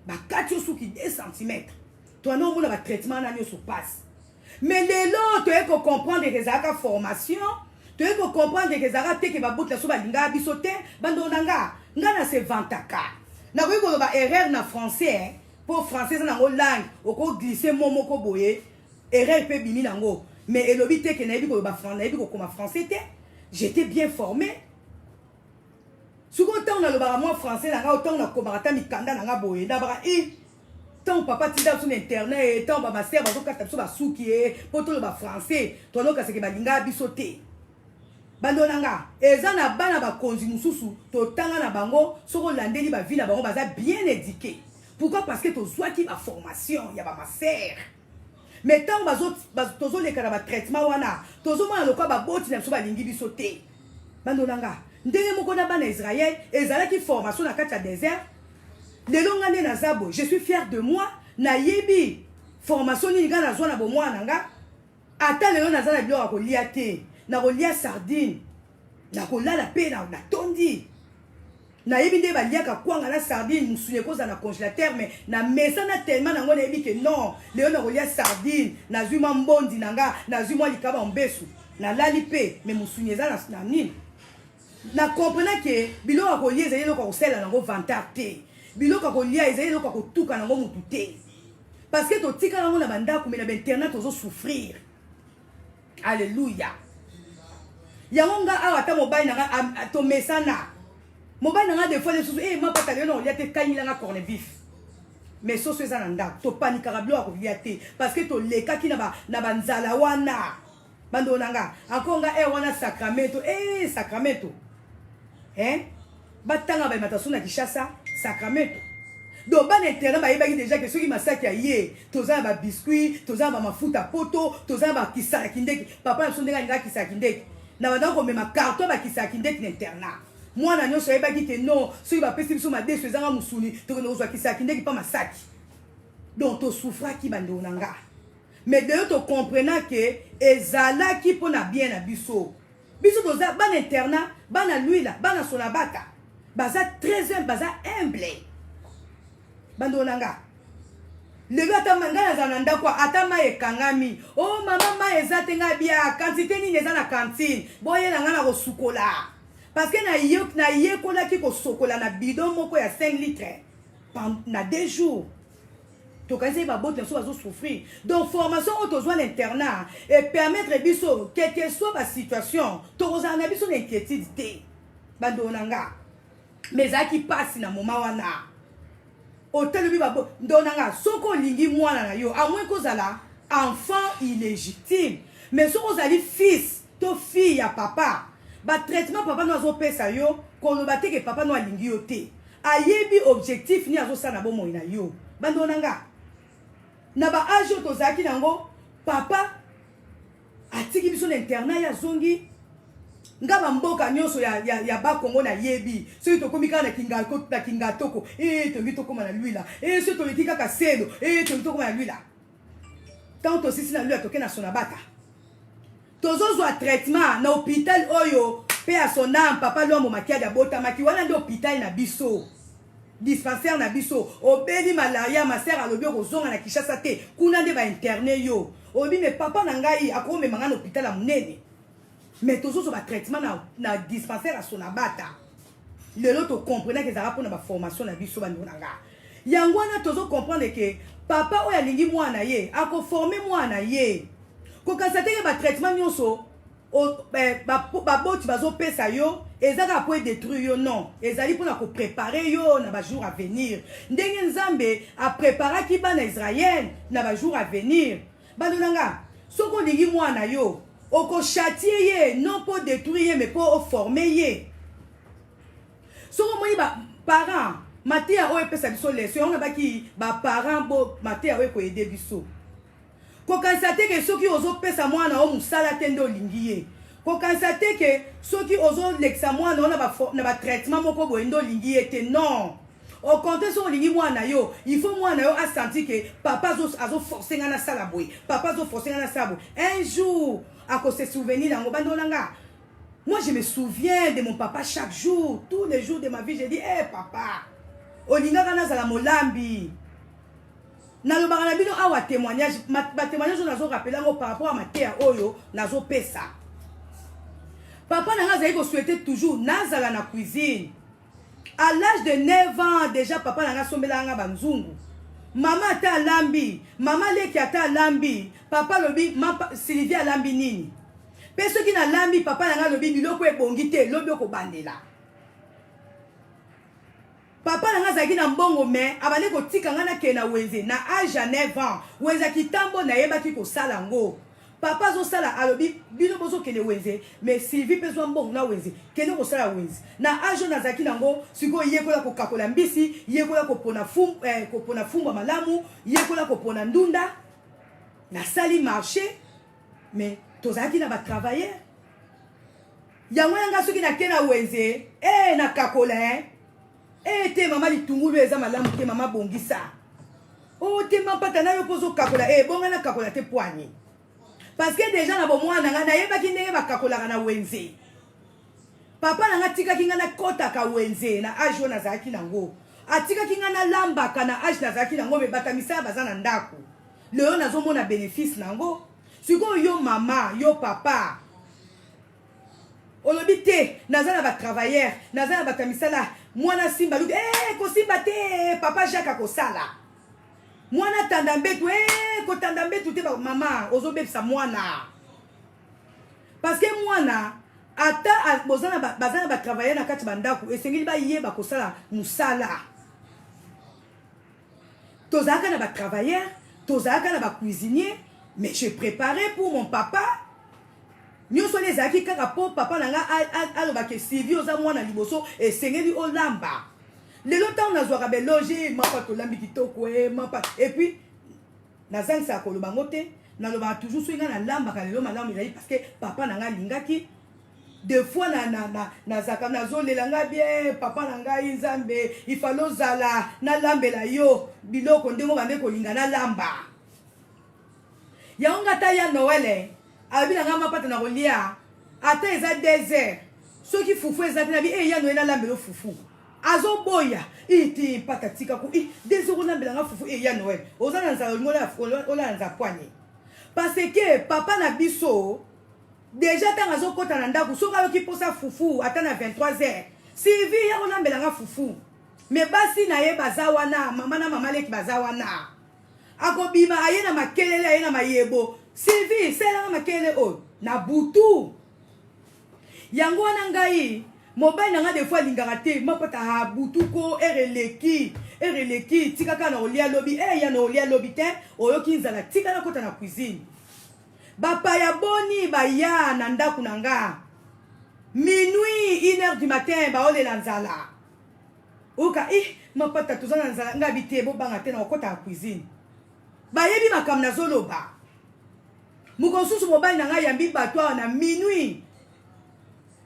bakati osuki 2 cm to ana omona ba traitement na nyo so passe mais lelo to eko comprendre que ezaka formation to eko comprendre que ezaka te ke baboti na so balinga biso te bando nanga ngana se vantaka na ko ko ba erreur na français pour français na ngo langue oko glisser momo ko boye erreur pe bimi nango mais elobi te ke na yebi ko ba français na yebi ko koma français te j'étais bien formé suko tant na loba moi français na nga autant na komarata mikanda na nga boye na bara tant papa tida sur internet tant ba ma sœur bazo kata so ba suki poto loba français to loka seke balinga biso te bando nanga eza na bana ba konzi mususu to tanga na bango soko landeli ba vie na bango baza bien éduqué. Pourquoi? Parce que tu as une formation, il y a ma sœur. Mais tant que tu as un traitement, tu as un boti na so balingi biso te. Bando nanga, ndenge moko na bana Israël, ezalaki formation na kati ya désert. Lelo ngane na zabo, je suis fier de moi, na yebi formation ni nga na zo na bomwa nanga. Ata lelo na zana bilo ko lia te, na ko lia sardine, na ko la pe na tondi. Na yebi nde baliaka kwanga na sardine musunye koza na congélateur mais na mesa na tellement nango na yebi ke non leo na kolia sardine na zuma mbondi nanga na zuma likaba mbesu na lali pe mais musunye za na nini na comprendre que biloko kolia ezali lokako kosala nango vantard te biloko kolia ezali lokako kotuka nango mutu te parce que totika nango na bandako mais na internet tozo souffrir. Alléluia. Yango nga awa ta mobile nanga to mesana mobile nanga des fois les choses ma pata lelo ya te kanila nga corne vif mais so so za nda to panika rablo ko liate parce que to leka ki na banzala wana bando nanga akonga wana Sacramento Sacramento batanga ba mataso na Kishasa Sacramento do ban internet ba yeba déjà que ceux qui masaki yé toza ba biscuit toza ba mafuta poto toza ba kisaka kindeki papa na sondenga nga kisaka kindeki na banda ko mema carton ba kisaka kindeki na internat. Moi, je suis dit non, si tu as fait ça, tu as fait pas masaki. Donc, tu souffres qui va nous nanga. Mais de tu comprends que ezala qui pour na bien na biso. Biso toza ban internat, ban na l'huile, ban na sonabata. Baza très humble. Bando nanga. Le gars ta manga na zananda kwa atama ekangami. Oh maman ma ezatenga bia, quantité ni neza na cantine. Boye na ngana ko sukola. Parce que na yekola ki ko sokola na bidon moko ya 5 litres na 2 jours. To kanze ba bote so azo souffrir. Donc formation autozoa l'internat et permettre biso quelle que soit la situation, to ozana biso l'inquiétude té. Bando nanga. Mais ça qui passe na moment wana. Hôtel bi ba ndonanga soko lingi mwana na yo à moins kozala enfant illégitime. Mais soko ozali fils, to fille ya papa. Ba traitement papa no azo pesa yo ko no bateke papa no alingi yo te ayebi objectif ni azo sana bomo ina yo bando nanga na ba age to zaki nango papa atiki biso na internat ya zongi nga ba mboka nyoso ya ba Kongo na yebi so to komika na kinga toko to ngito koma na l'huile so to likika ka selo to ngito koma na l'huile tant to sisi na l'huile to ke na sonabata. Tozo zo traitement na hôpital oyo pe à son âme papa lomo makia ya bota maki wana ndo hôpital na biso dispensaire na biso obeli malaria ma sœur alobi kozonga na Kinshasa te kuna nde ba interné yo obi mais papa na ngai akomema nga na hôpital ya munene mais tozozo ba traitement na dispensaire à Sonabata lelo to comprendre que ezala mpona ba formation na biso bandeko na nga yango wana tozo comprendre que papa oyo alingi mwana ye akoforme mwana ye kokanisa teke ba traitement nyonso baboti bazopesa yo ezaka po détruire yo non ezali mpona kopréparer yo na bajour à venir ndenge nzambe apreparaki bana Israël na bajour à venir bando nanga soko olingi mwana yo okochatie ye non po détruire ye mais po oformer ye soko omoni baparent mateya oyo epesa biso leso yango nabaki baparent bo mateya oyo ekoyede biso kokanisa te ke soki ozopesa mwana o mosala te nde olingi ye kokanisa te ke soki ozolekisa mwana o na batraitement moko boye nde olingi ye te non au contraire soki olingi mwana yo il faut mwana yo asenti ke papa azoforce nga nasala boye papa azoforce nga nasala boye un jour akose souvenir nango bando nanga moi je me souviens de mon papa chaque jour tous les jours de ma vie je dis hey papa olingaka nazala molambi nalobaka na bino awa témoignage témoignage oyo nazorapela yango par rapport à mateya oyo nazopesa papa nanga azali kosouhaite toujours nazala na cuisine à l'âge de 9 ans déjà papa nanga asombelanga banzungu mama ata alambi mama leki ata alambi papa lobi Sylvie alambi nini mpe soki nalambi papa nanga lobi biloko ebongi te lobi okobandela papa nanga azalaki na mbongo me abandi kotika nga nakende na wenze na age ya 9 ans wenze kitambo nayebaki kosala ngo papa azosala alobi bino bozokende wenze mais Sylvie mpe zwa mbongo na wenze kende kosala wenze na age oyo nazalaki nango sikoyo yekola kokakola mbisi yekola kopona fumbwa malamu yekola kopona ndunda nasali marché mais tozalaki na batravailleur yango yanga soki nakende na wenze nakakola te mama litungulu eza malamu te mama bongisa te mapata na yo pozo kakola bonga na kakola te poignée parce que déjà na bomwana nga nayebaki ndenge bakakolaka na wenze papa nanga tikaki nga na kotaka wenze na age oyo nazalaki nango atikaki nga na lambaka na age nazalaki nango me bata misala baza na ndako lelo nazomona bénéfice nango sikoyo yo mama yo papa olobi te naza na batravailleur naza na bata misala mwana simba luki kosimba te papa Jacques akosala mwana tanda mbetu kotanda mbetu te mama ozobebisa mwana parce que mwana ata baza na batravailleur na kati bandako esengeli bayeba kosala musala tozalaka na batravailleur tozalaka na bacuisinier mais je préparais pour mon papa nyonso wana ezalaki kaka po papa nanga alobaki Sylvie oza mwana liboso esengeli olamba lelo ntango nazwaka beloge mapa tolambi kitoko mapa epuis nazangisaka koloba ngo te nalobaka toujours soki nga nalambaka lelo malamu ezali parce que papa nanga alingaki des fois nazaka nazolela nga bien papa na ngai nzambe ifale ozala nalambela yo biloko ndenge bande kolinga nalamba yango nga ta ya Noël abi nanga mapata na kolia ata eza désert soki fufu eza te na bi ya Noël nalambela fufu azoboya iti mpaka tika ku désert olambela nga fufu ya Noël oza na nzala ola nza poignée parce que papa na biso déjà tant azokota na ndako soki ayoki posa fufu ata na 23h Sylvie ya olambela nga fufu mais basi na ye baza wana mama na mama leki baza wana akobima aye na makelele aye na mayebo Sylvie selanga makelele oyo na butu yango wana ngai mobile nanga des fois lingaka te mapata butu ko ereleki tikaka na olia lobi ya na olia lobi te oyoki nzala tika na kota na cuisine bapaya boni baya na ndako na nga minuit 1h du matin baolela nzala oka mapata toza na nzala nga bite bobanga te na okota na cuisine bayebi makambo nazoloba mokosusu mobali na nga yambi bato awa na minuit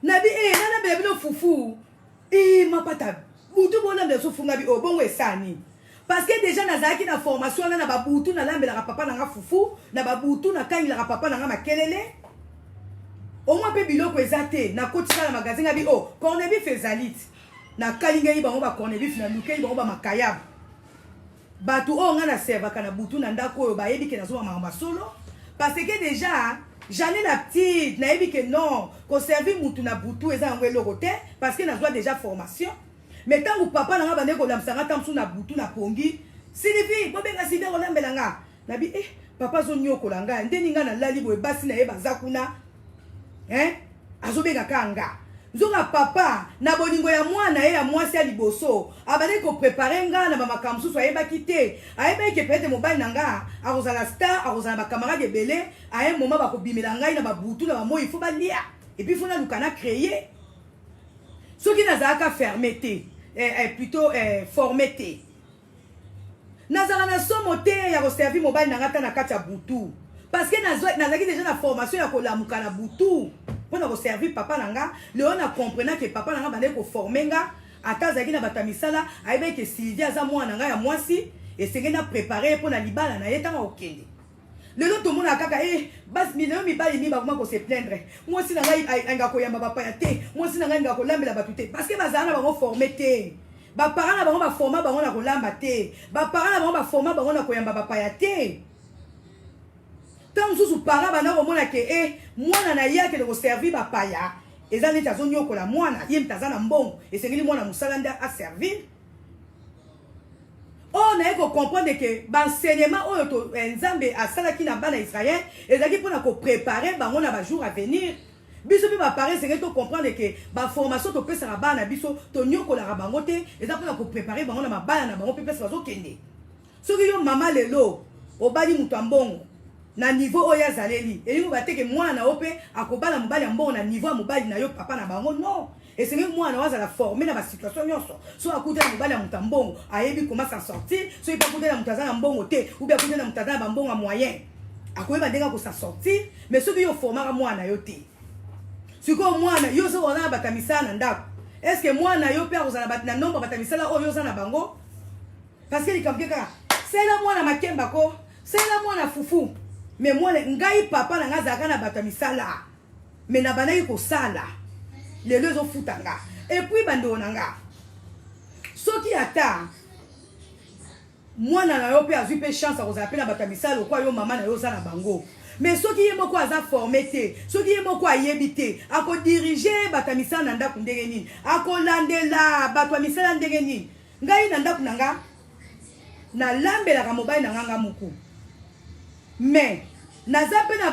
nabi nana bela bino fufu mapata butu bolambela so funga bi bongo esani parce que déjà nazalaki na formation na babutu nalambelaka papa nanga fufu na babutu nakangilaka papa nanga makelele omwa mpe biloko eza te nakotika na magasin nga bi cornet bif ezalite na kalinga yi bango ba cornebif na luke bango ba makayab batu o nga na serva kana butu na ndako oyo ba yebi ke na zo mama solo parce que déjà j'en ai la petite na yebi ke non ko servir mutu na butu eza ngwe logote parce que na zo déjà formation mais tant que papa na nga bande ko lamsanga tamsu na butu na pongi Sylvie bo benga sida ko lambela nga na bi papa zo nyoko la nga ndeni nga na lali boye basi na ye bazakuna azobenga kanga zonga papa na bolingo ya mwana ye ya mwasi ya liboso abane ko préparer nga na bamakambo susu ayebaki te ayebaki ke peut-être mobali na nga akozala star akozala bakamarade ebele aye moma bakobimela ngai na babutu na bamoi il faut balia et puis il faut na lukana créer soki nazalaka fermé te plutôt formé te nazala na somo te ya koservi mobali na nga ta na kati ya butu parce que nazalaki déjà na formation ya kolamuka na butu pour na servir papa nanga le on a comprenant que papa nanga bande ko former nga ata zaki na batamisala ayebe ke Sylvie aza mwana nga ya mwasi et c'est na préparer pour na libala na yeta ma okende le lot mona kaka bas milio mi bali mi ba ko se plaindre moi si nanga anga ko yamba papa ya te moi si nanga anga ko lambela batute parce que bazana ba ko former te ba parents na bango ba former bango na ko lamba te ba parents na bango ba former bango na ko yamba papa ya te tant sous para bana komona ke mwana na yake de servir bapaya ezali tazo nyoko la mwana ye mtazana mbongo esengeli mwana musala nda a servir on a ko comprendre que l'enseignement oyo to nzambe asala ki na bana Israël ezali pona ko préparer bango na ba jour à venir biso bi ba parents c'est to comprendre que ba formation to pesa bana biso to nyoko la bango te ezali pona ko préparer bango na mabana na bango pesa bazo kende soki yo mama lelo obali mutu mbongo na niveau oya zaleli elingo bateke mwana ope akobala mobali mbongo na niveau mobali na yo papa na bango non et c'est même mwana waza la former na ba situation nyonso so akuta na mobali ya mbongo ayebi comment s'en sortir so ipa kuta na mutaza na mbongo te ou bien kuta na mutaza na mbongo moyen akoyeba ndenga ko s'en sortir mais soki yo formaka mwana yo te siko mwana yo so wana batamisala na ndako est-ce que mwana yo pe akozala na nombre batamisala oyo za na bango parce que likambika c'est la mwana makemba ko c'est la mwana fufu mais moi ngai papa na nga zaka na batamisala mais na banaki ko sala les deux ont futanga et puis bando nanga soki ata mwana na yo pe azu pe chance akozala pe na batamisala kwa yo mama na yo za na bango mais soki ye moko aza formé te soki ye moko ayebi te ako diriger batamisala na ndako ndenge nini akolandela bato ya misala ndenge nini ngai na ndako nanga na lambelaka mobali na nga muku mais naza pe na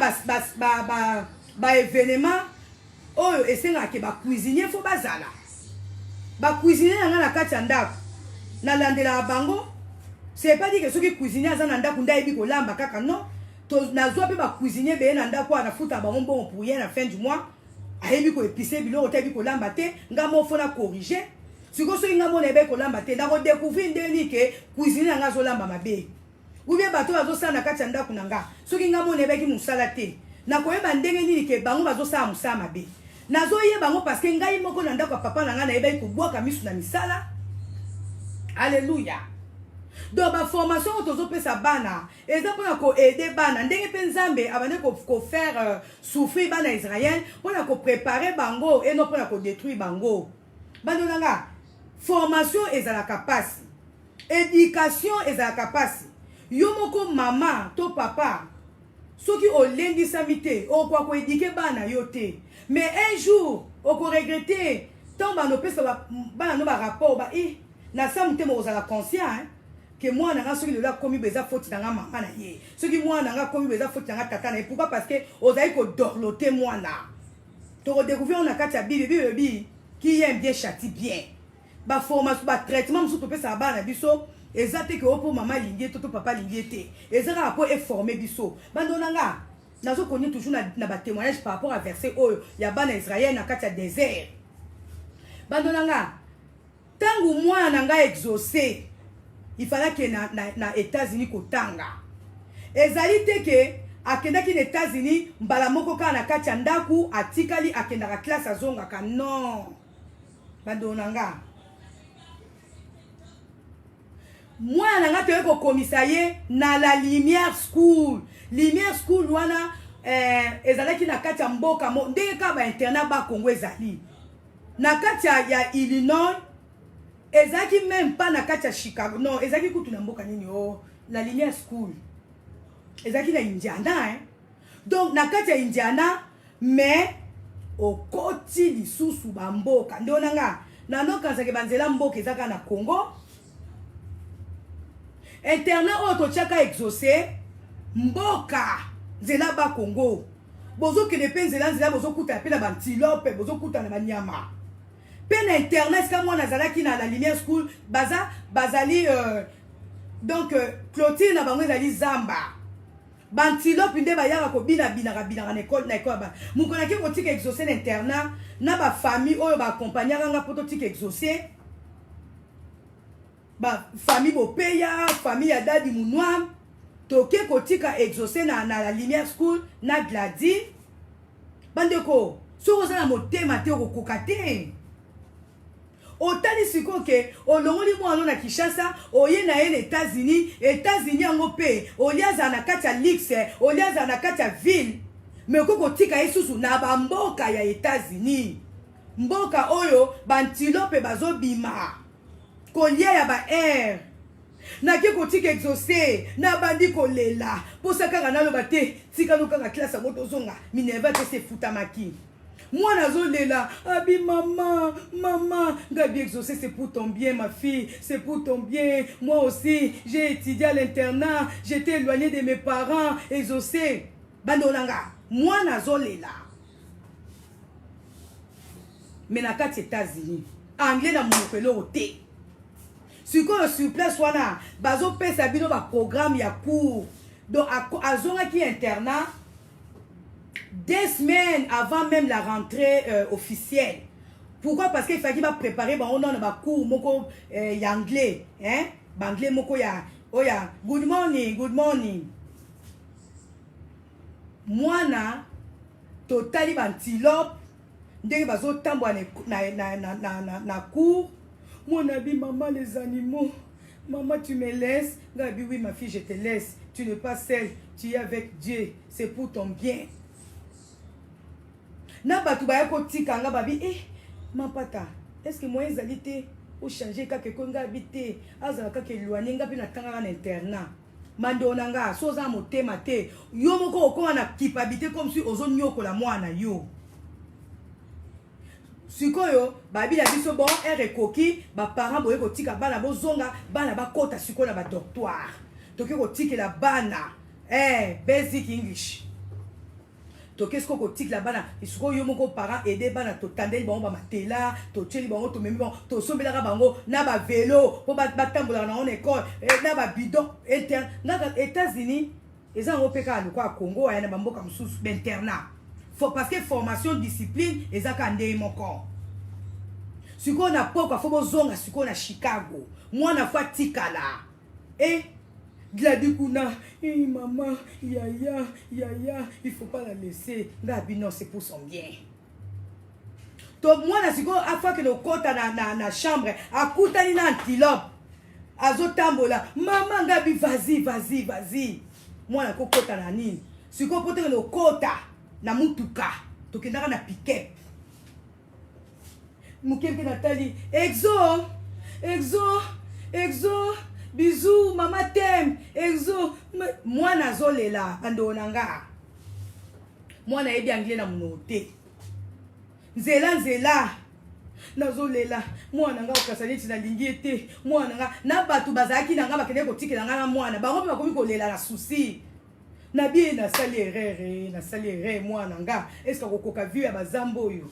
ba événement oyo esenga ke ba cuisinier fo bazala ba cuisinier nga na kati ya ndako na landela bango c'est pas dit que soki cuisinier aza na ndako ndayebi ko lamba kaka non to nazwa pe ba cuisinier be na ndako na futa bango bon pour rien à fin du mois ayebi ko épicer biloko te bi ko lamba te nga mo fona corriger siko so nga mo na be ko lamba te na ko découvrir ndeni ke cuisinier nga zo lamba mabe ou bien bato bazosala na kati ya ndako na nga soki nga mona ebeki mosala te nakoyeba ndenge nini ke bango bazosala mosala mabe nazoyeba bango parce que ngai moko na ndako ya papa na nga nayebaki kobwaka misu na misala alléluia donc baformation oyo tozopesa bana eza mpona koaide bana ndenge mpe nzambe abande kofaire souffrir bana israel mpona kopréparer bango eno mpona kodétruire bango bando na nga formation ezalaka pasi éducation ezalaka pasi yo moko mama to papa soki olendisami te okwa koéduke bana yo te mais un jour okoregrete tant banopesa bana no barapport ba na sa mutema ozala conscient que mwana nga soki lelo akomi beza foti na nga mama na ye soki mwana nga akomi beza foti na nga tata na ye pourquoi parce que ozali kodorlote mwana tokodécouvrir na kati ya bibi qui aime bien châtie bien baformation batraitement mosusu topesa bana biso eza te ke opo mama lingi to papa lingi te ezaka po informer biso bando nanga nazo connait toujours na ba témoignage par rapport à verset oyo ya bana Israël na kati ya désert bando nanga tangu mwana nanga exaucé il fallait que na États-Unis kotanga ezali te ke akendaki na États-Unis mbala moko ka na kati ya ndaku atikali akendaka classe azongaka non bando nanga moi na nga te ko komisa ye na la lumière school wana ezalaki na kati ya mboka ndenge ka ba internat ba Congo ezali na kati ya Illinois ezaki même pas na kati ya Chicago non ezaki kutu na mboka nini oh la Lumière School ezaki na Indiana hein donc na kati ya Indiana mais okoti lisusu bamboka ndio nanga nanokansake banzela mboka ezaka na Congo internat oyo totiaka exaucé mboka nzela ba Congo bozokende mpe nzela bozokuta mpe na bantilope bozokuta na banyama mpe na internet sika mwana azalaki na la Lumière School bazali donc clôture na bango ezali zamba bantilope nde bayaka kobinabinaka na ekole na ekole mokonaki kotika exaucé na internat na bafamille oyo baakompagnaka nga mpo totika exaucé bafamille bopeya famille ya dadi munwa toke kotika exaucé na la Lumière School na Gladi bandeko soki oza na motema te okokoka te otali sikoyo ke olongoli mwana na Kinshasa oye na ye na États-Unis yango mpe oli azala na kati ya luxe oli azala na kati ya ville me okoki kotika ye susu na bamboka ya États-Unis mboka oyo bantilope bazobima kolia ya ba-air nake kotika exaucé na bandi kolela posa kaka naloba te tikano kaka klase yango tozonga Minerva te se futamaki mwana azolela abi maman ngabi exaucé c'est pour ton bien ma fille c'est pour ton bien moi aussi j'ai étudié à l'internat j'étais éloigné de mes parents exaucé bandolanga mwana azolela mais na kati États-Unis anglais na monoko eloko te sikoyo sur place wana bazopesa bino baprogramme ya cours donc azongaki internat 2 semaines avant même la rentrée officielle. Pourquoi? Parce qu'il fallait préparer on a un cours moko anglais hein anglais moko ya oya good morning mwana totali bantilope ndenge bazotambwa na cours mon abi maman les animaux maman tu me laisses ngabi oui ma fille je te laisse tu n'es pas seule tu es avec Dieu c'est pour ton bien na batu ba ko tika nga babi mapata est-ce que moi ezali te ou changer ka quelque ngabi te azala ka ke luani ngabi na tanga na internat mandona nga soza motema te yo moko okoma na kipabité comme si ozo nyokola mwana yo sikoyo babi la biso bon ekoki ba parents boye ko tika bana bozonga bana bakota sikoyo na ba dortoir toke ko tikela bana basic English to qu'est-ce qu'on tique la bana isuko yo moko parents aider bana to tandeli bango ba matela to tcheli bango to memi bango to sombela bango na ba vélo po ba tambola na on école na ba bidon interne na États-Unis eza ngo peka le kwa Congo ya na bamboka mususu internat faut parce que formation discipline eza ka ndei moko siko na poko fo bozonga siko na Chicago mwana fa tikala Gladi kuna, maman, yaya, il faut pas la laisser. Gabi, non, c'est pour son bien. Donc, moi, à fois que le côté na chambre, à côté na antilope, à zotambola, maman, Gabi, vas-y. Moi, na côté na nini. Si vous pouvez le côté na mutuka, donc il y a na piquet. Moukelke Nathalie, exo. Bisous, maman t'aime. Exo. Moi nazolela andonanga. Moi na ebi anglais na monote. Nzela. Nazolela. Moi nanga okasaliti na lingi ete. Moi nanga na batu bazaki nanga bakende kotikela nanga mwana. Bango ba komi kolela na souci. Na bien na sali erreur moi nanga. Est-ce que kokoka vu ya bazambo yo?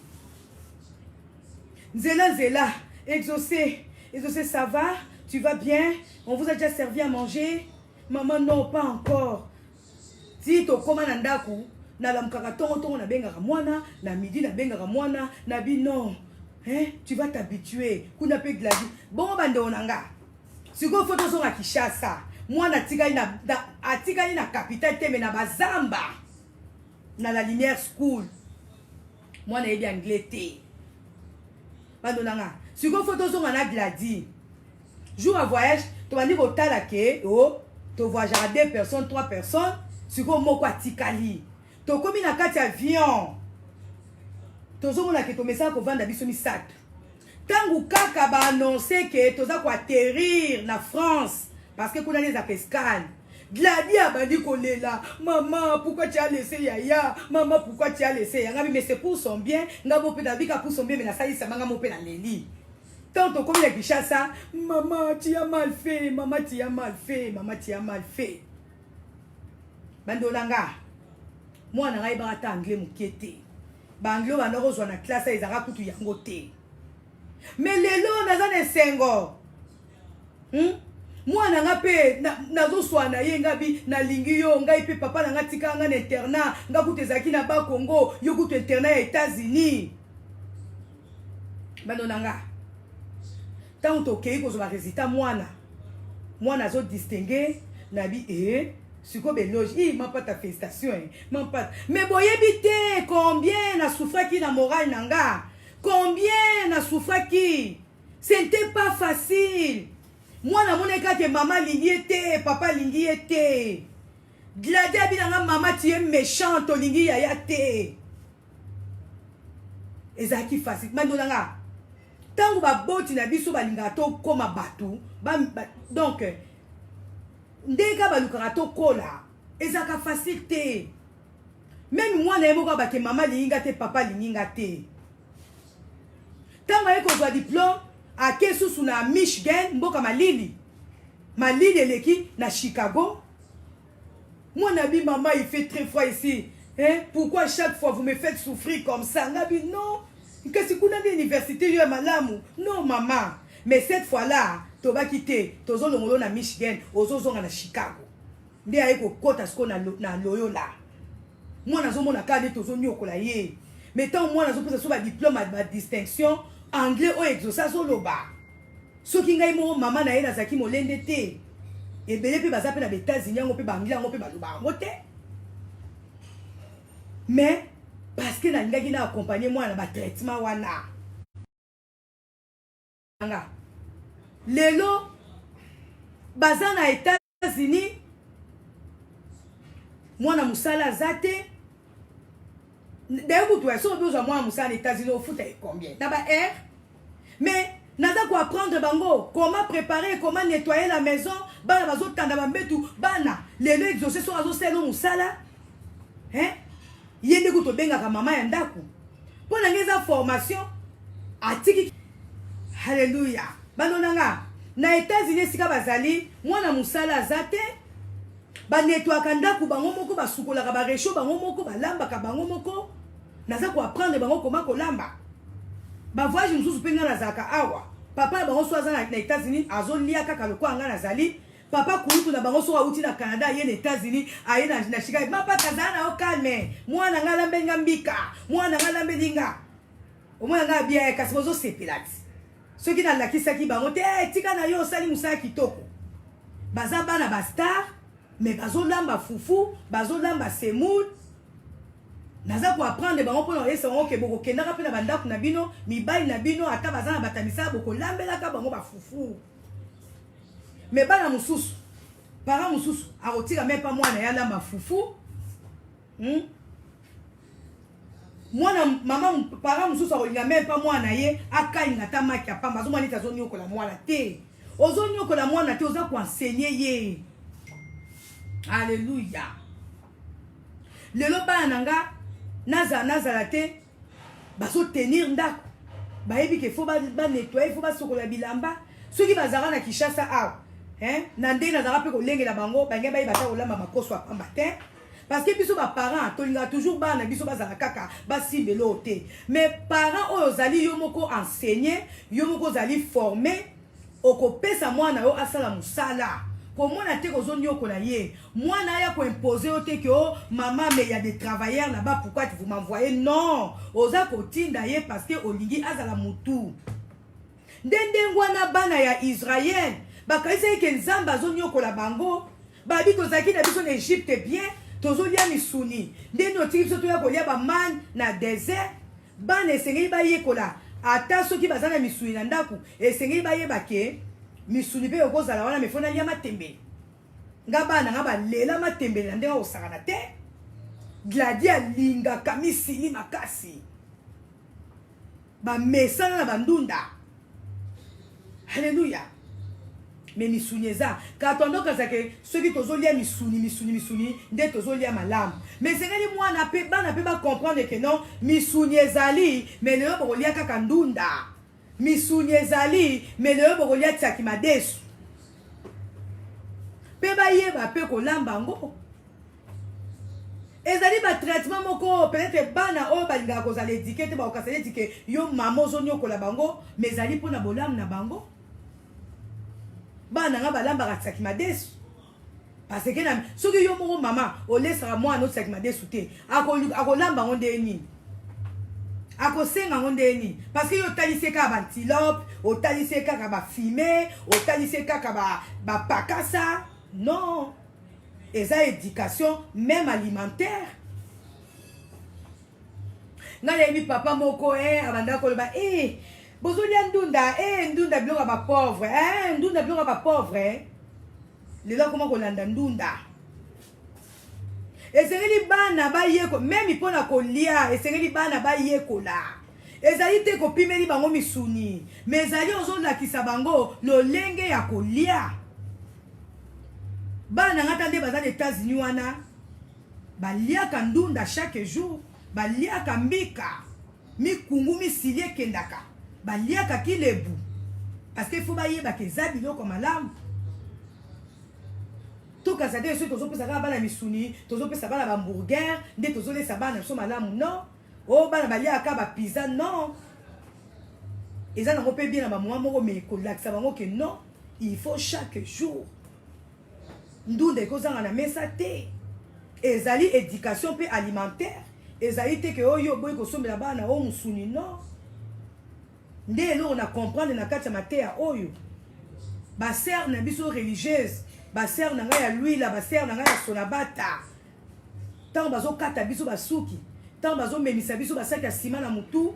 Nzela. Exaucé, ça va? Tu vas bien? On vous a déjà servi à manger? Maman, non, pas encore. Si tu comment nandaku, na lamkaka tongo na bengaka mwana, na midi na bengaka mwana, na bi non. Hein? Tu vas t'habituer. Kuna pe gladi. Bon bande onanga. Siko photo zonga Kinshasa. Mwana tikali na capitale te na bazamba. Na la Lumière School. Mwana ebi anglais te. Bande onanga. Siko photo zonga na gladi. Jour à voyage, tu vas dire au talake, tu voyages 2 personnes, 3 personnes, tu vas moko atikali. Tu comme na kati avion. Tu zo mona ke to message ko vanda biso mi sac. Tangu kaka ba annoncer que toza ko atterrir na France parce que kuna les escale. Gladi abandi kolela, maman pourquoi tu as laissé Yaya, maman pourquoi tu as laissé Yaya, mais c'est pour son bien, ngabo pe dabika pour son bien mais na sali sama ngamo pe na leli. Tant comme il y a ça, maman tu as mal fait, maman tu as mal fait, maman tu as mal fait. Bandolanga, moi na ngai ba ta anglais mukete. Ba anglais ba noko zo na classe ezaka kutu yango te. Mais lelo naza na sengo. Moi nanga pe nazo swana ye ngabi na lingi yo ngai pe papa nanga tika nga na internat nga kutezaki na ba Congo yo kutu internat ya États-Unis. Bandolanga. Tant to kei ko zo ba résultat mwana zo distinguer na bi siko beloge m'a pas ta félicitation m'a pas mais boyebi te combien na souffra ki na moral nanga combien na souffra ki c'était pas facile moi na moneka que maman lingi était papa lingi était gladia bi nanga maman tu es méchante lingi ya te ezaki facile mando nanga tango ba boti na biso balinga to koma batu donc ndeka balukaka to kola ezaka facilité même moi na yemo ba ke mama linga te papa linga te tango eko zo diplôme a kesusu na Michigan mboka malili eleki na Chicago moi na bi maman il fait très froid ici pourquoi chaque fois vous me faites souffrir comme ça ngabi non qu'est-ce qu'on a d'université yo malamu non maman mais cette fois là toba quitter tozo longolo na Michigan ozozonga na Chicago nde ayeko kota sko na Loyola moi nazo mona kade tozo nyokola ye mais tant moi nazo pesa so ba diplôme ba distinction anglais o exaucer so loba soki ngai mo mama na ye na zaki molende te ebele pe baza pe na États-Unis ngo pe ba anglais ngo pe ba loba ngo te mais parce que na ngaki na accompagner moi na ba traitement wana anga lelo baza na États-Unis mwana musala zate d'ailleurs tu as so besoin moi musala na États-Unis au foot et combien na ba air mais naza ko apprendre bango comment préparer comment nettoyer la maison bana bazo tanda ba mbetu bana lelo exaucer so azo selo musala yende ko to benga ka mama ya ndaku pona ngeza formation atiki haleluya bano nanga na États-Unis sika bazali mwana musala zate ba nettoyer ndaku bango moko basukola ka ba recho bango moko balamba ka bango moko naza ko apprendre bango comment kolamba ba voyage mususu penga na zaka awa papa bango so azana na États-Unis azolia kaka loko anga nazali papa kulutu na bango so auti na Canada ye na États-Unis aye na Chicago mapa kazana o calme mwana ngala mbenga mbika mwana ngala mbelinga omwana ngala bia kasi bozo sepelati soki na lakisa ki bango te tika na yo sali musala kitoko baza bana ba star mais bazo lamba fufu bazo lamba semoule naza ko apprendre bango pona yesa bango ke boko kendaka pe na bandaku na bino mibali na bino ata baza na batamisa boko lambelaka bango ba fufu mais bana mususu para mususu akotika même pas mwana ya lamba fufu mwana mama para mususu akolinga même pas mwana ye akalinga ta maki ya pamba azomwana ita zonyokola mwana te ozonyokola mwana te oza ko enseigner ye alléluia lelo bana nanga nazala te baso tenir ndako bayebi ke faut ba nettoyer faut ba sokola bilamba soki bazara na Kishasa awa na ndenge nazala pe kolengela bango bange bayi bata kolamba makoso apamba te parce que biso ba parents tolinga toujours bana biso bazala kaka basimbelo te mais parents oyo ozali yo moko enseigner yo moko ozali former okopesa mwana yo asala musala komona te kozonyokola ye mwana ya ko imposer o te que oh maman mais il y a des travailleurs là-bas pourquoi vous m'envoyez non oza kotinda ye parce que olingi azala mutu ndende ngwana bana ya Israël bakaisa ke nzamba zonyokola bango babi tozaki na biso na Égypte bien tozolia misuni ndende otiki biso toya kolia ba man na désert bana esengeli bayekola ata soki bazana misuni na ndaku esengeli bayeba ke misuni pe okozala wana mefona lia matembe nga bana nga balela matembe na ndenge osakana te gladia linga kamisili makasi ba mesana na bandunda Alléluia. Mais misuni eza quand on doit que ceux qui tozolia misuni nde tozolia malam mais c'est que moi na pe ba comprendre que non misuni ezali mais le bokolia kaka ndunda misuni ezali mais le bokolia tsaki madesu pe ba yeba pe ko lamba ngo ezali ba traitement moko peut-être bana o balinga ko za l'étiquette ba okasele dike yo mamo zo nyokola bango mais ezali pona bolam na bango bana nga balamba ka tsaki madesu parce que na soki yo moko mama olesaka mwana otsaki madesu te akolamba ngo ndeni akosenga ngo ndeni parce que yo otalisi kaka bantilope otalisi kaka bafime otalisi kaka bapakasa non eza éducation même alimentaire nga nayebi papa moko abanda koloba bozolia ndunda ndunda biloko ba pauvre ndunda biloko ba pauvre lelo comment kolanda ndunda esengeli bana bayeko même mpona kolia esengeli bana bayekola ezali te kopimeli bango misuni mais ezali ozolakisa bango lolenge ya kolia bana ngata nde baza na États-Unis wana baliaka ndunda chaque jour baliaka mbika mikungu misili ekendaka baliaka kilebu parce que faut bayeba ke za biloko malamu tokasa te soki tozopesa bana misuni tozopesa bana bamburger nde tozolesa bana biso malamu non o bana baliaka bapizza non eza nango mpe bien na bamwa moko me kolakisa bango ke non il faut chaque jour ndunda ekozanga na mesa te ezali éducation mpe alimentaire ezali te ke oyo boyi kosombela bana o musuni non nde eloko na comprendre na kati ya mateya oyo basere na biso religieuse basere na ngai ya lwila basere na ngai ya sonabata ntango bazokata biso basuki ntango bazomemisa biso basaki ya nsima na mutu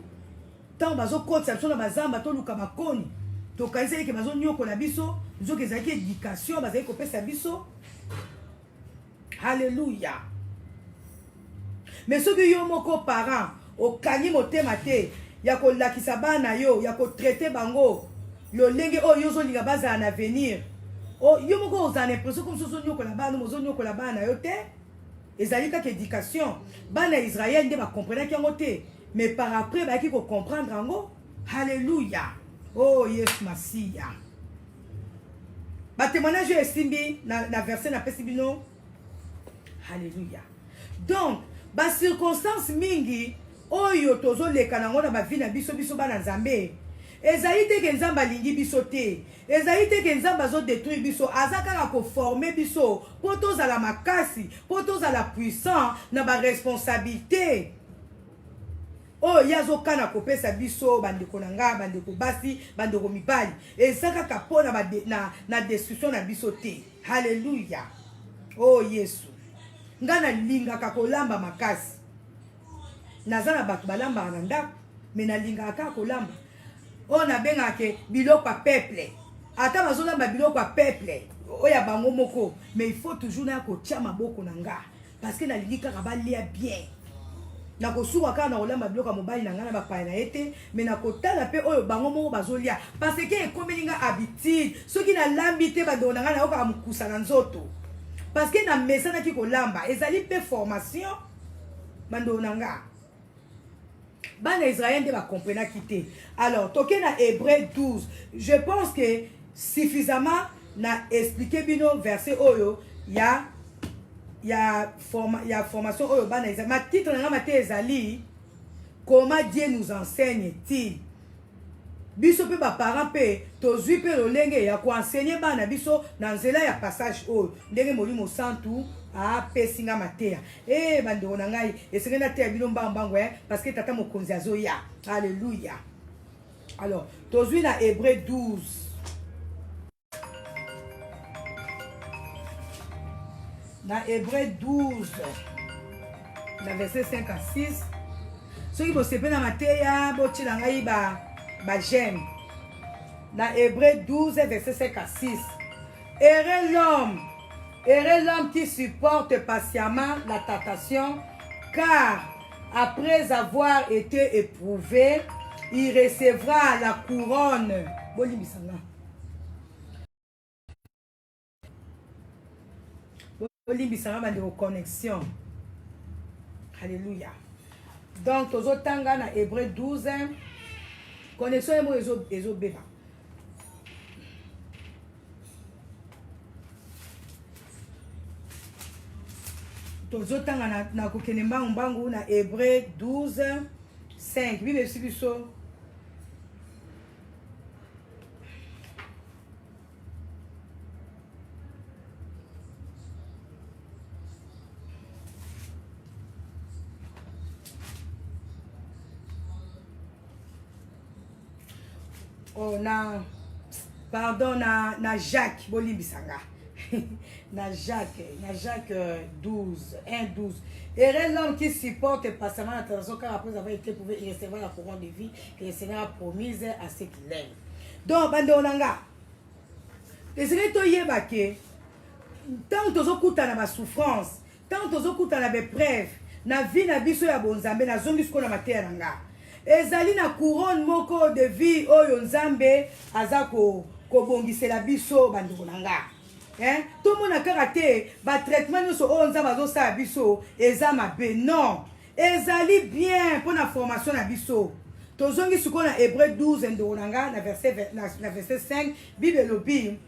ntango bazokotisa biso na bazamba toluka makoni tokanisa eke bazonyokola biso nzoki ezalaki éducation bazali kopesa biso halleluya mais soki yo moko parent okangi motema te ya kolakisa bana yo ya kotraite bango lolenge oyo ozolinga bazala na avenir yo moko oza na impression comme ozonyokola bana ozonyokola bana yo te ezali kaka éducation bana ya Israël nde bakomprenaki yango te mais par après bayaki kocomprendre yango halleluya oh yesu masiya batémoignage oyo esimbi na verset napesi bino halleluya donc bacirconstance mingi oyo tozoleka nango na bavi na biso bana nzambe ezali te ke nzambe alingi biso te ezali te ke nzambe azodétruire biso aza kaka koforme biso mpo tozala makasi mpo tozala puissant na baresponsabilité oyo ye azokana kopesa biso bandeko na nga bandeko basi bandeko mibali eza kaka mpo na destruction na biso te halleluya oh yesu nga nalingaka kolamba makasi naza na bato balambaka na ndako me nalingaka kaka kolamba oyo nabengaka biloko ya peuple ata bazolamba biloko ya peuple oyo ya bango moko mais il faut toujours naya kotia maboko na nga parce que nalingi kaka balia bien nakosuka kaka na kolamba biloko ya mobali na nga na bapaya na ye te mais nakotala mpe oyo bango moko bazolia parce que ekomeli nga habitude soki nalambi te bandeko na nga nayokaka mokusa na nzoto parce que namesanaki kolamba ezali mpe formation bandeko na nga bana Israël nde bakomprenaki te alors toke na Hébreu 12 je pense que suffisamment na expliquer bino verset oyo ya formation oyo bana Israël ma titre na nga mate ezali comment Dieu nous enseigne-t-il biso pe baparent pe tozwi pe lolenge ya koenseigner bana biso na nzela ya passage oyo ndenge molimo santu apesi nga mateya bandeko na ngai esengeli nateya bino mbambango parce que tata mokonzi azoya alléluia alors tozwi na Hébreu 12 na Hébreu 12 na verset 5 à 6 soki bosepe na mateya botiela ngai j'aime. Dans Hébreu 12, verset 5 à 6. Heureux l'homme qui supporte patiemment la tentation, car après avoir été éprouvé, il recevra la couronne. Olimbisanga bande connexion. Alléluia. Donc tozotanga na Hébreu 12 connexion emo ezo beba. Tozotanga na kokene mbangu na Hébreu 12 5 Bible biso. Oh, pardon, na Jacques, Bolimbisanga. na Jacques 12, 1-12. Et l'homme qui supporte patiemment la tentation, car après avoir été prouvé, il recevra la couronne de vie que le Seigneur a promise à ceux qui l'aiment. Donc, Bandonanga, le Seigneur te yebake, tant que tu as ma souffrance, tant que tu as ma preuve, na vie na biso ya bonzambe, na zongi sko na matera nga. Ezali na couronne moko de vie oyo nzambe aza ko bongisela biso bandeko nanga. Tout le monde a karaté, ba traitement nyonso oyo nzambe azosala biso eza mabe. Non, ezali bien pour la formation na biso. Tozongi siko na Hébreu 12 ndeko nanga na verset 5 Bible lobi.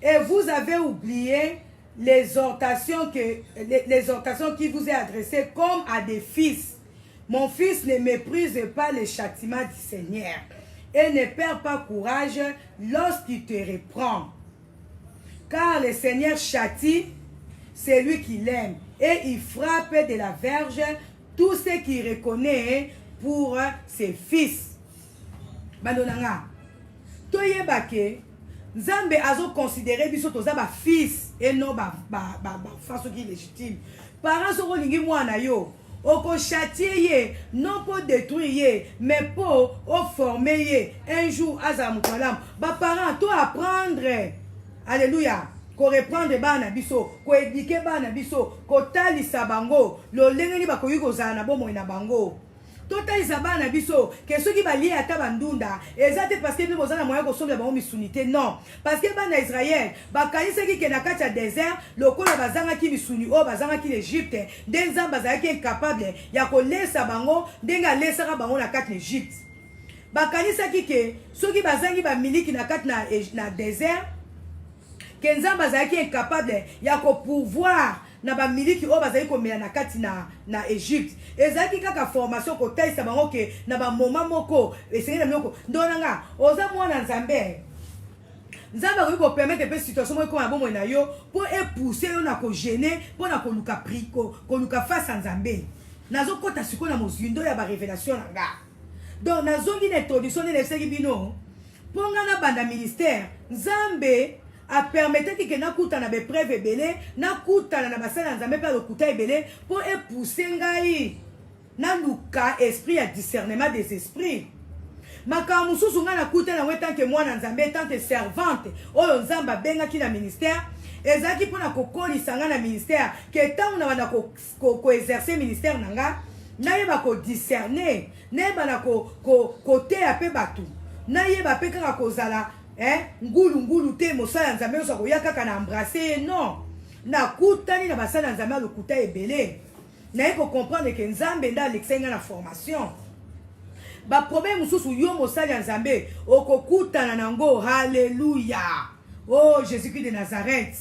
Et vous avez oublié l'exhortation qui vous est adressée comme à des fils. Mon fils, ne méprise pas les châtiments du Seigneur et ne perds pas courage lorsqu'il te reprend. Car le Seigneur châtie celui qui l'aime et il frappe de la verge tout ce qu'il reconnaît pour ses fils. Bandonanga, toyebake, Nzambe azo considéré biso toza ba fils et non ba façon qui est légitime. Parents soko lingi mwana yo. Oko châtier non pour détruire mais pour former un jour azamukalam ba parents to apprendre alléluia ko reprendre bana biso ko éduquer bana biso ko talisa bango lo lengeni ba ko yuko zana bomo na bango totalisa bana biso que ceux qui bali ata bandunda ezate parce que nous bozana moya ko somba bango misunité non parce que bana Israël ba kanisa ki ke na kati ya désert lokola bazanga ki misuni o bazanga ki l'Égypte denza bazanga ki incapable ya ko lesa bango denga lesa bango na kati l'Égypte ba kanisa ki ke ceux qui bazangi ba miliki na kati na désert kenza bazanga ki incapable ya ko pouvoir na ba miliki o bazali ko mela na kati na Égypte ezaki kaka formation ko taisa bango ke na ba moment moko esengi na moko ndonanga oza mwana nzambe nzambe ko permettre pe situation moko ya bomo na yo pour pousser yo na ko gêner pour na ko luka priko ko luka face à nzambe nazo kota siko na mozindo ya ba révélation nga donc nazongi na introduction ne seki bino ponga na banda ministère nzambe a permettre que na kuta na be preuve belé na kuta na basala nzambe pa lokuta ebele pour pousser ngai na luka esprit à discernement des esprits makamu susu nga na kuta na wetan que moi na nzambe tant que servante oyo nzamba benga ki na ministère ezaki pona kokoli sanga na ministère que tant na bana ko exercer ministère nanga na yeba ko discerner na yeba na ko te ape batu na yeba pe kaka kozala ngulu te mosala nzambe osa koya kaka na embrasser non na kutani na basala nzambe lokuta ebele na yeko comprendre que nzambe nda l'exenga na formation ba problème mususu yo mosala nzambe okokutana nango haleluya oh Jésus-Christ de Nazareth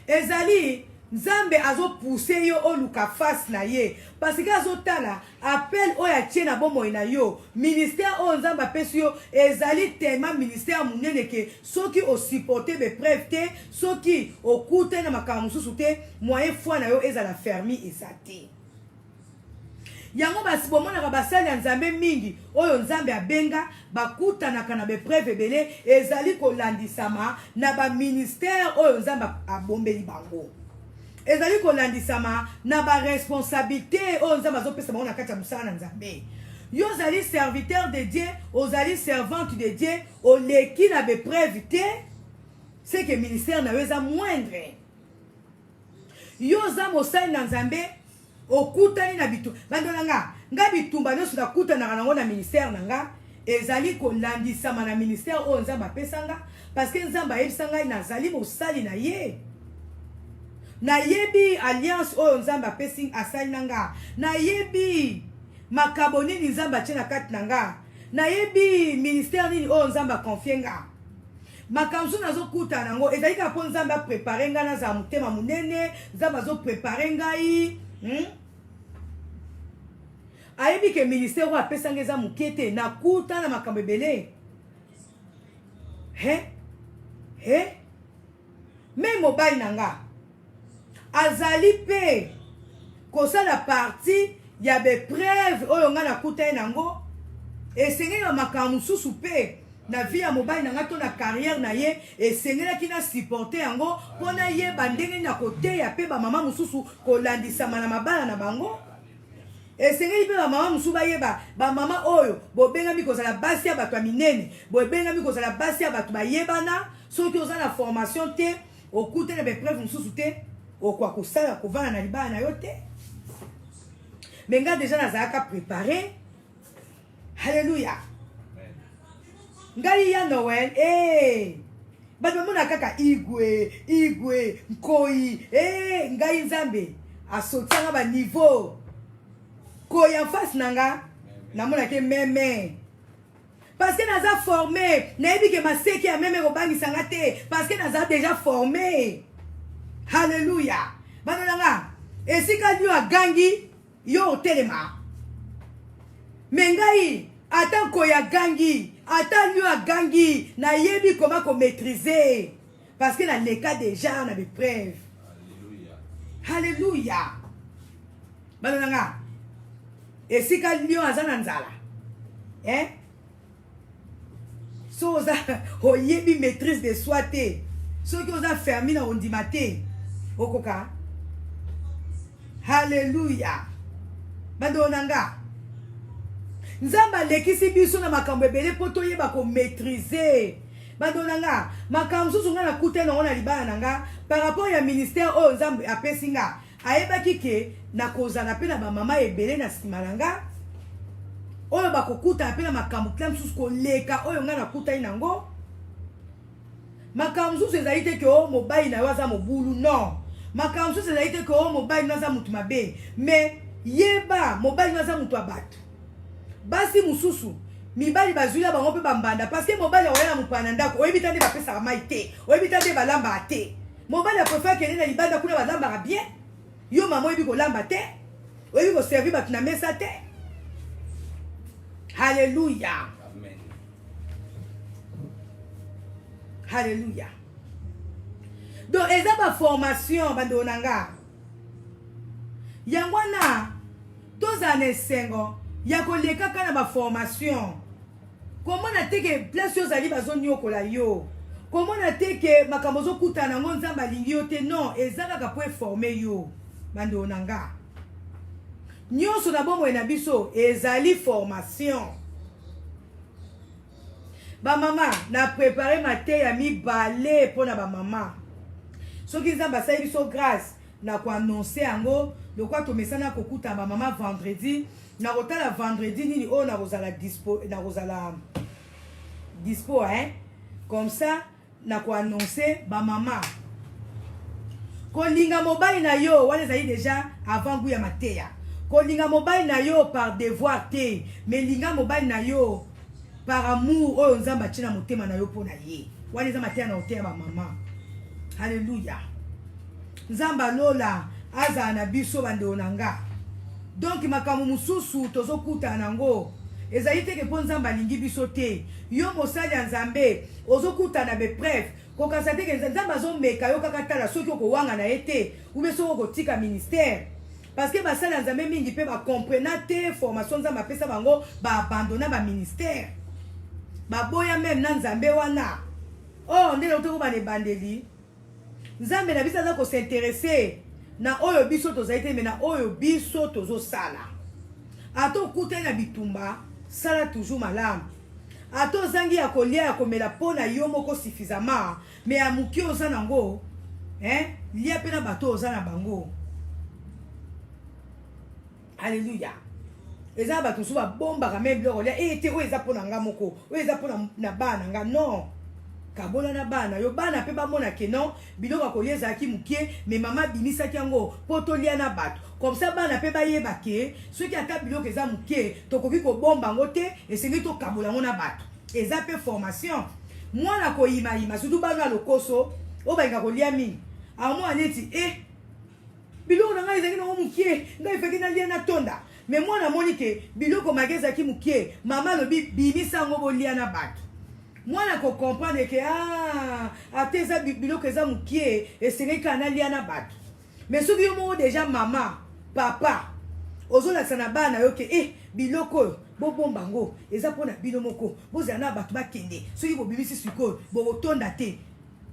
ezali nzambe azo pousser yo oluka face na ye parce que azo tala appel oya tie na bomo na yo ministère o nzamba pesi yo ezali tellement ministère munene ke soki o supporter be preuve te soki okute na makambo susu te moyen foi na yo ezala fermi ezate yango basi bomona basali ya nzambe mingi oyo nzambe abenga bakutanaka na be preuve ebele ezali kolandisama na ba ministère oyo nzambe abombeli bango ezali kolandisama na ba responsabilité oyo nzambe azopesa bango na kati ya mosala na nzambe yo ozali serviteur de Dieu ozali servante de Dieu oleki na be preuve te c'est que ministère na yo eza moindre yo oza mosali na nzambe okutani na bitu bandona nga bitumba nyonso nakutanaka nango na ministère na nga ezali kolandisama na ministère oyo nzambe apesa nga parce que nzambe ayebisa ngai nazali mosali na ye na yebi alliance oyo nzambe apesi asali na nga na yebi makabo nini nzambe atie na kati na nga na yebi ministère nini oyo nzambe akonfie nga makambo so nazokuta nango ezali kaka mpo nzambe aprepare ngai nazala motema monene nzambe azoprepare ngai ayebi ke ministère oyo apesanga eza moke te nakuta na makambo ebele me mobali na nga azali mpe kosala parti ya bepreuve oyo ngai nakuta ye nango esengeli na makambo mosusu mpe na vie ya mobali na nga to na carrière na ye esengelaki na supporte yango mpo na yeba ndenge na koteya mpe bamama mosusu kolandisama na mabala na bango esengeli mpe bamama mosusu bayeba bamama oyo bobengami kozala basi ya bato ya minene bobengami kozala basi ya bato bayebana soki oza na formation te okute na bepreuve mosusu te okwa kosala kovanda na libala na yo te me nga deja nazalaka prepare. Haleluya. Ngai ya Noel bato bamona kaka igwe nkoi ngai nzambe asotianga ba niveau koya face nanga namona ke meme parce que naza formé nayebi ke maseki ya meme kobangisa te parce que naza déjà formé. Haleluya. Bana nanga esika dio agangi yo otelema me ngai ata koya gangi ata dio agangi nayebi comment ko maîtriser parce que na leka déjà na bepreuve. Haleluya. Bana nanga esika dio azana nzala so oza oyebi maîtrise de soi te soki oza fermi na ondima te okoka. Haleluya. Bando nanga nzambe alekisi biso na makambo ebele mpo toyeba komaîtriser. Bando nanga makambo mosusu nga nakute nango na libala na nga par rapport ya ministère oyo nzambe apesi nga ayebaki ke nakozala mpe na bamama ebele na nsima na nga oyo bakokutana mpe na makambo kila mosusu koleka oyo nga nakutani nango. Makambo mosusu ezali te ke o mobali na yo aza mobulu non. Makambo mosusu ezali te ke o mobali na aza mutu mabe me yeba mobali na aza mutu ya bato. Basi mosusu mibali bazwila bango mpe bambanda parce que mobali aoya na mopana ndako oyebi ta nde bapesaka mai te oyebi ta nde balambaka te. Mobali aprefer kende na libanda kuna balambaka bien yo mama oyebi kolamba te oyebi koservi bato na mesa te. Haleluya. Amen. Haleluya. Donc eza ba formation bando nanga yango na toza na esengo ya koleka kana ba formation komona teke place yo zali bazonyokola yo komona teke makambo zokutana ngo nzambe alingi yo te non eza kaka po former yo bando nanga nyonso na bomoi na biso ezali formation. Ba mama na préparer matin ya mibale pona ba mama soki nzambe asali biso grâce na ko annoncer yango lokwa tomesana kokuta ba mama vendredi na kotala vendredi nini oyo na kozala dispo comme ça na ko annoncer ba mama kolinga mobali na yo wana ezali déjà avant nguya mateya kolinga mobali na yo par devoir te mais linga mobali na yo par amour oyo nzambe atina motema na yo pona ye wana eza mateya na oteya ba mama. Haleluya. Nzamba lola aza na biso bando nanga donc makambo mususu tozokuta nango ezali teke mpo nzambe alingi biso te yo mosali ya nzambe ozokuta na bepreuve kokasa teke nzambe azomeka yo kaka tala soki okowanga na ye te ube soki okotika ministère parce que basali ya nzambe mingi mpe bakomprena te formation nzambe apesa bango baabandona baministère baboya meme na nzambe wana ndenge otoko bana ebandeli nzambe na biso aza kosinteresse na oyo biso tozali te me na oyo biso tozosala ata okutani na bitumba sala toujours malamu ata ozangi ya kolia ya komela mpo na yo moko suffisamment me ya moki oza nango lia mpe na bato oza na bango. Haleluya. Eza bato mosusu babombaka meme biloko lia te oyo eza mpo na nga moko oyo eza mpo na bana nga non kabola na bana yo bana pe ba mona ke non biloko kolia ezalaki mukie mais mama bimisaki yango po tolia na bato comme ça bana pe bayeba ke soki ata biloko eza mukie tokoki kobomba yango te esengi tokabola yango na bato eza pe formation mwana koyimayima surtout bana lokoso oyo balinga kolia mingi amwana neti biloko na ngai ezalaki nango mukie ngai efeki nalia na tonda mais mwana amoni ke biloko mage ezalaki mukie mama alobi bimisa yango bolia na bato mwana ko comprendre ke ate eza biloko eza mukie esengeli kaka nalia na bato mais soki yo moko déjà mama papa ozolakisa na bana yo ke biloko oyo bobomba ngo eza mpona bino moko bozala na bato bakende soki bobimisi sikoyo bokotonda te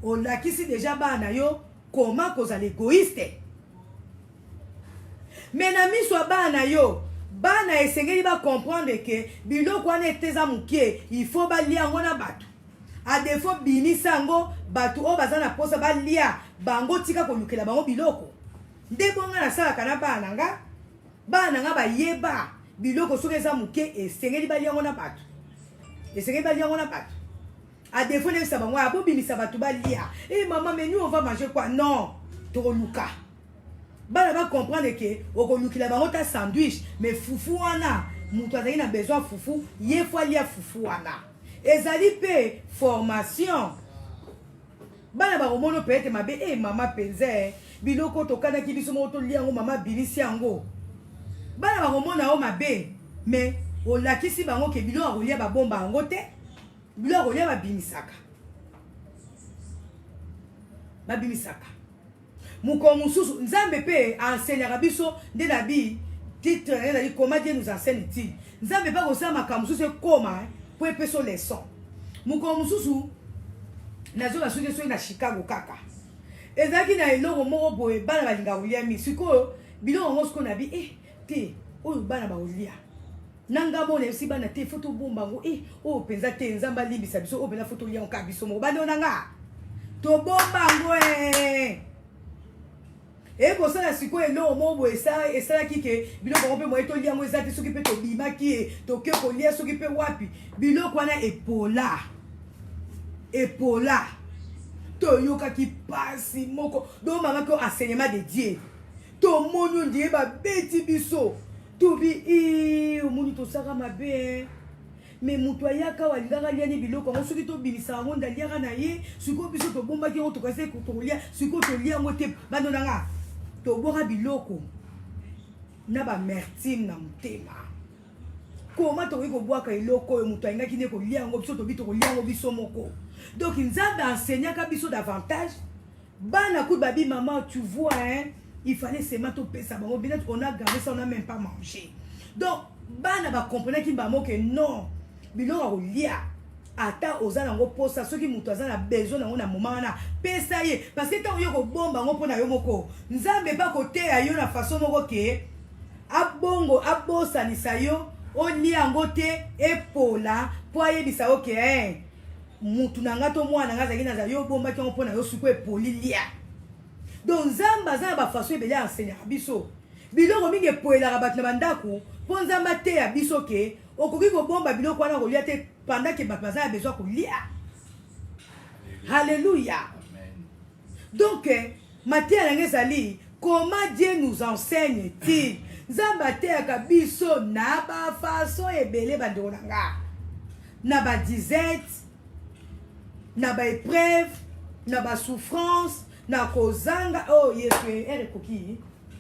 olakisi déjà bana yo koma kozala égoïste mais na miso ya bana yo bana esengeli comprendre ke biloko wana eteza mukie il faut balia yango na bato a défaut bimisa yango bato oyo baza na posa balia bango tika kolukela bango biloko nde bonga nasalaka na bana nga bayeba biloko soki eza mukie esengeli balia yango na bato esengeli balia yango na bato a défaut nebisa bango bobimisa bato balia maman mais nous on va manger quoi non tokoluka bana ba comprendre ke okolukila bango ta sandwich mais fufu wana mutu azali na besoin fufu ye fois lia fufu wana ezali pe formation bana ba komono pe ete mabe mama penze biloko tokanaki biso moko tolia yango mama bilisi yango bana ba komona o mabe mais olakisi bango ke biloko akolia babomba yango te biloko akolia babimisaka muko mususu nzambe pe enseignera biso nde na bi titre ezali comment Dieu nous enseigne-t-il nzambe pa kosala makambo mosusu ekoma po epeso leson muko mususu nazoba soki soki na Chicago kaka ezalaki na eloko moko boye bana balinga kolia mi sikoyo biloko yango sikoyo na bi te oyo bana bakolia nanga mona esi bana te fo tobomba yango oyo mpenza te nzambe alimbisa biso oyo mpenza fo tolia yango kaka biso moko bana nanga tobomba yango ekosala sikoyo eloko moko boye esalaki ke biloko yango mpe moye tolia yango eza te soki mpe tobimaki toke kolia soki mpe wapi biloko wana epola toyokaki pasi moko domamaki enseignement de Dieu tomoni ondie babeti biso tobi omoni tosaka mabe mais mutu ayaka walingaka liani biloko yango soki tobimisa yango ndaliaka na ye sikoyo biso tobombaki yango tokasi tokolia sikoyo tolia yango te bando nanga toboka biloko na bamertime na motema koma tokoki kobwaka eloko oyo moto alingaki nde kolia yango biso tobi tokolia yango biso moko donc nzambe enseignaka biso davantage bana kutu babi maman tu vois il fallait seulement topesa bango peut-être on a gardé ça on a même pas mangé donc bana bacomprenaki bango ke non biloko akolia ata oza nango posa soki mutu aza na besoin nango na moment wana pesa ye parce que ntango yo kobomba yango mpona yo moko nzambe pa koteya yo na façon moko ke abongo abosanisa yo olia yango te epola po ayebisa yo ke mutu na nga to mwana nga azalaki nazala yo obombaki yango mpona yo sikoyo epoli lia donc nzambe aza na bafaçon ebele enseigneaka biso biloko mingi epoelaka bato na bandako mpo nzambe ateya biso ke okoki kobomba biloko wana kolia te pendant que bato baza na besoin kolia Alléluia. Donc matière yango ezali comment Dieu nous enseigne-t-il nzambe ateyaka biso na bafaçon ebele bandeko na nga na badisette na baépreuve na basouffrance na kozanga yesu ere ekoki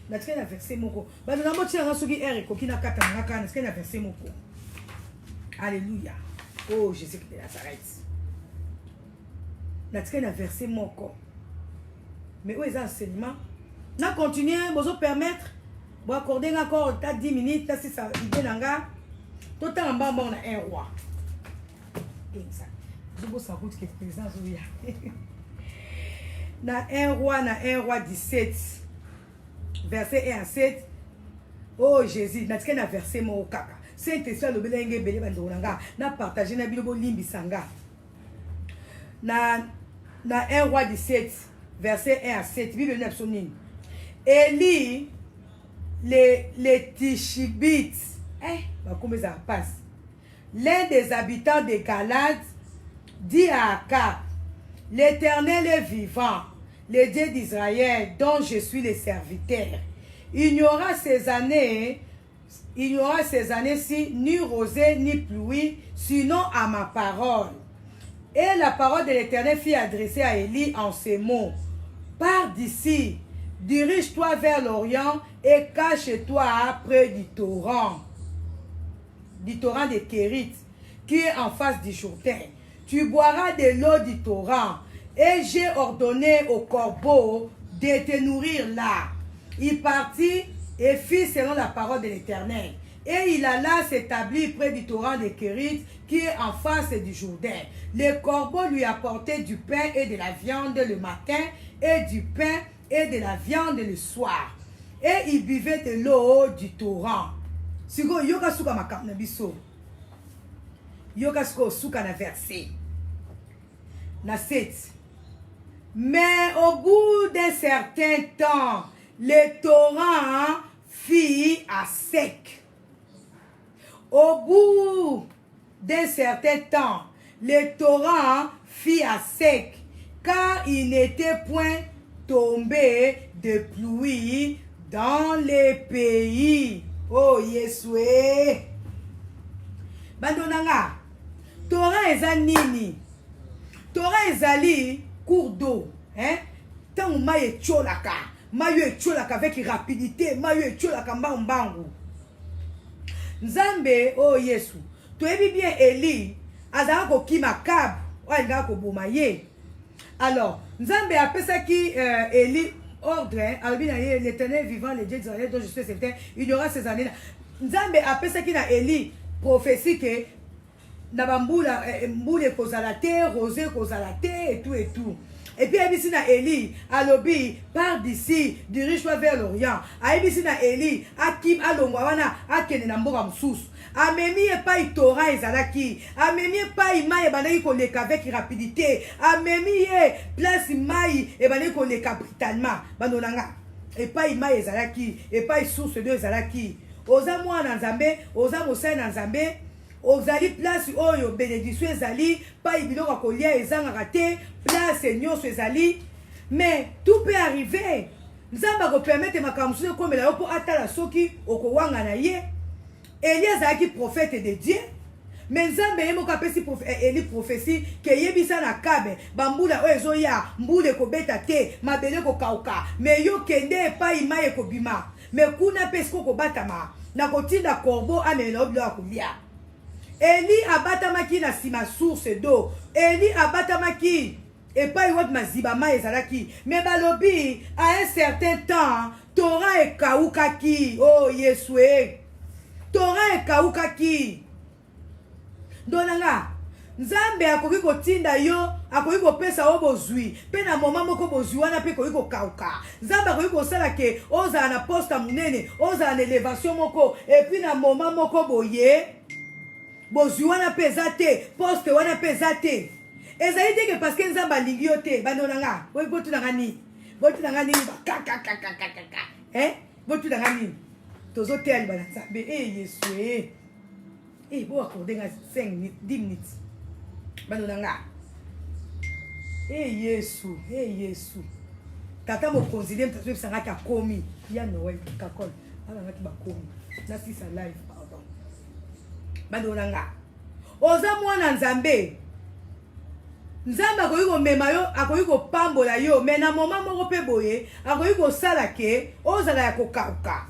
natikali na verset moko bato na motia yanga soki ere ekoki na kata nanga kaka natikali na verset moko. Alléluia. Oh Jésus de Nazareth. Natikali na verset moko mais où est l'enseignement na continuer bozo permettre bo accorder encore ta 10 minutes ta si ça idée nanga totanga mbamba na un roi ça je bosse en route que présence oui na un roi 17 verset 1 à 7 oh Jésus natikali na verset moko kaka Saint-Esprit le belenge belé bandoko nanga na partager na bilo bo limbisanga na 1 roi 17 verset 1 à 7 Bible na sonine Élie les Tishibites comme ça passe l'un des habitants de Galade dit à Akab l'Éternel est vivant, le Dieu d'Israël, dont je suis le serviteur. Il n'y aura ces années-ci ni rosée ni pluie, sinon à ma parole. Et la parole de l'Éternel fut adressée à Élie en ces mots. Pars d'ici, dirige-toi vers l'Orient et cache-toi près du torrent de Kérit, qui est en face du Jourdain. Tu boiras de l'eau du torrent, et j'ai ordonné au corbeau de te nourrir là. Il partit et fit selon la parole de l'Éternel. Et il alla s'établir près du torrent de Kérit, qui est en face du Jourdain. Le corbeau lui apportait du pain et de la viande le matin, et du pain et de la viande le soir. Et il buvait de l'eau du torrent. Sigo yoka suka makam na biso. Yoka suka na verset. Na 7. Mais au bout d'un certain temps, le torrent fit à sec. Au bout d'un certain temps, le torrent fit à sec, car il n'était point tombé de pluie dans les pays. Oh Yesue. Bandonanga. Torrent eza nini? Torrent ezali cours d'eau. Tant maye tcholaka. Maye tcholaka avec rapidité. Maye tcholaka mbambangu. Nzambe, oh Yesu. Toyebi bien Eli. Azala ko kima kab. Oalinga ko bomaye. Alors, Nzambe appelle qui Eli. Ordre, l'Éternel vivant, le Dieu d'Israël, dont je suis certain, il y aura ces années-là. Nzambe appelle ça qui n'a Eli, prophétie que Nabamboula, Mboule Kozalate, Rosé Kozalate, et tout et tout. Et puis, Aïbisi na Eli, Alobi, pars d'ici, dirige-toi vers l'Orient. Aïbisi na Eli, Akim Alongwawana, Akene Namboga Msous. Amemi et pas Torah ezalaki. Amemi et pas Ima et banaki ko leka avec rapidité. Amemi et place Mai et banaki ko leka brutalement. Banonanga. Et pas Ima ezalaki. Et pas source de ezalaki. Oza moi na Nzambe, oza mosai na Nzambe. Ozali place oyo bénédiction ezali, pas ibiloko kolia ezanga raté, place nyonso ezali. Mais tout peut arriver. Nzamba ko permettre makamsusu comme la po atala soki okowanga na ye. Elias a qui prophète de Dieu. Mais Nzambe yemo kapesi Eli prophétie que yebisa na kabe bambula oyo ya mbule ko beta te mabele ko kauka mais yo kende pa imaye ko bima mais kuna pesko ko batama na kotinda corbeau amelo blo akulia. Eli abatamaki na sima source d'eau. Eli abatamaki et pas yot mazibama ezalaki mais balobi à un certain temps Torah et kaukaki. Oh Yesue. Torah e kaukaki. Donanga. Nzambe akoki kotinda yo, akoki kopesa o bozwi. Pe na moma moko bozwi wana pe koki kokauka. Nzambe akoki kosala ke oza na poste munene, oza na élévation moko et puis na moma moko boye. Bozwi wana pe zate, poste wana pe zate. Ezali te que parce que Nzambe alingi yo te, bandonanga. Boy botu na ngani. Botu na ngani ba ka. Botu na ngani. Tozo tel bana Nzambe Yesue. Bo accorder 5 minutes, 10 minutes. Banonanga. Yesu. Tata mo considère mtazo bisanga ka komi. Ya Noël kakol. Ala ngaki ba komi. Na sisa live pardon. Banonanga. Oza mwana Nzambe. Nzambe akoki komema yo, akoki kopambola yo, mais na moment moko pe boye, akoki kosala ke ozala ya kokauka.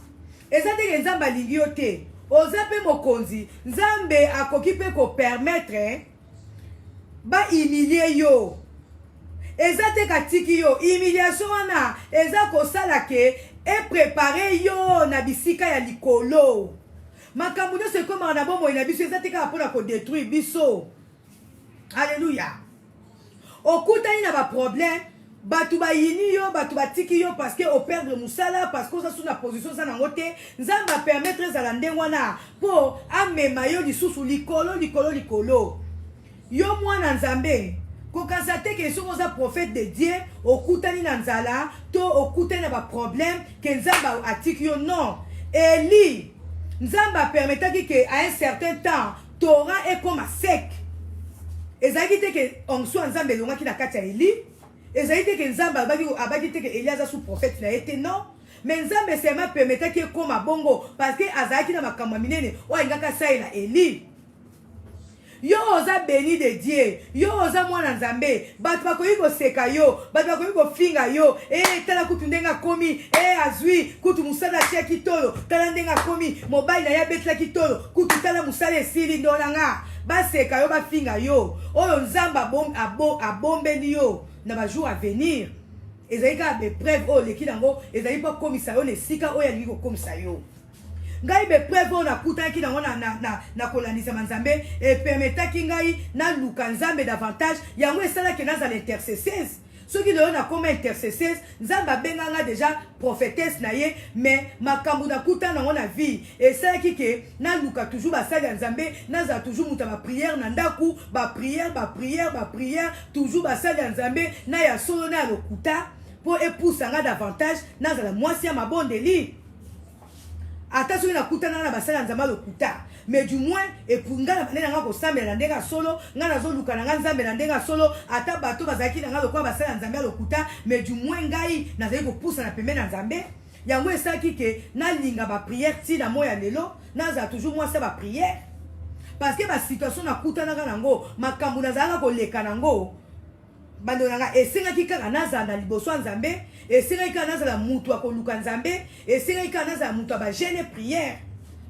Eza te ke Nzambe alingi yo te. Oza pe mokonzi. Nzambe akoki pe ko permettre ba humilier yo. Eza te katiki yo. Humiliation wana eza kosala ke e préparer yo na bisika ya likolo. Makambo nyonso ekoma na bomoi na biso eza te kaka mpona kodétruire biso. Alléluia. Okutani na ba problème. Batu ba yini yo, batu ba tiki yo parce que au perdre musala, parce que ça sous la position ça nangote, Nzamba permettre za landengwana po amema yo lisusu likolo. Yo mwana Nzambe, ko kasate ke so za prophète de Dieu, okutani na nzala, to okutani na ba problème que Nzamba atiki yo non. Eli, Nzamba permettre que à un certain temps, Torah est comme à sec. ezalaki te ke onction nzambe elongaki na kati ya Eli, ezalaki te ke nzambe abaki te ke Eli aza sous prophète na ye te, non. Mais nzambe seulement permettait ekoma bongo parce que azalaki na makambo minene oyo alingaka salela Eli. Yo oza béni de Dieu, yo oza mwana nzambe, bato bakoki koseka yo, bato bakoki kofinga yo, tala kutu ndenga komi, azwi kutu musala atiaki tolo, tala ndenga komi, mobali na ya betlaki tolo, kutu tala musala esili ndolanga, baseka yo bafinga yo, oyo nzamba abombeli yo na ba jour à venir. Ezali ka be preuve oyo leki nango, ezali pa komisa yo nesika oyo alingi kokomisa yo. Ngai be preuve oyo nakutaki nango na kolandisa nzambe permetaki ngai na luka nzambe davantage yango esalaki nazala intercesseuse. Soki lelo nakoma intercesseuse nzambe abenganga déjà prophétesse na ye, mais makambo nakuta nango na vie esalaki ke na luka toujours basali ya nzambe, nazala toujours muta ba prière na ndaku, ba prière toujours basali ya nzambe na ya solo na ya lokuta po epusanga davantage nazala mwasi ya mabondeli. Ata soki nakutana na basala nzambe lokuta, mais du moins epunga na bande nanga kosambela ndenga solo, nga nazoluka nanga nzambe na ndenga solo, ata bato bazalaki nanga lokwa basala nzambe lokuta, mais du moins ngai nazali kopusa na pembe na nzambe. Yango esalaki ke nalinga ba prière ti na moya lelo, nazala toujours mwasi ba prière. Parce que ba situation nakutana nango, makambo nazalaka koleka nango, bando nanga esengaki kaka nazala na liboso nzambe, esengaki kaka nazala mutu akoluka nzambe, esengaki kaka nazala mutu ba jeune prière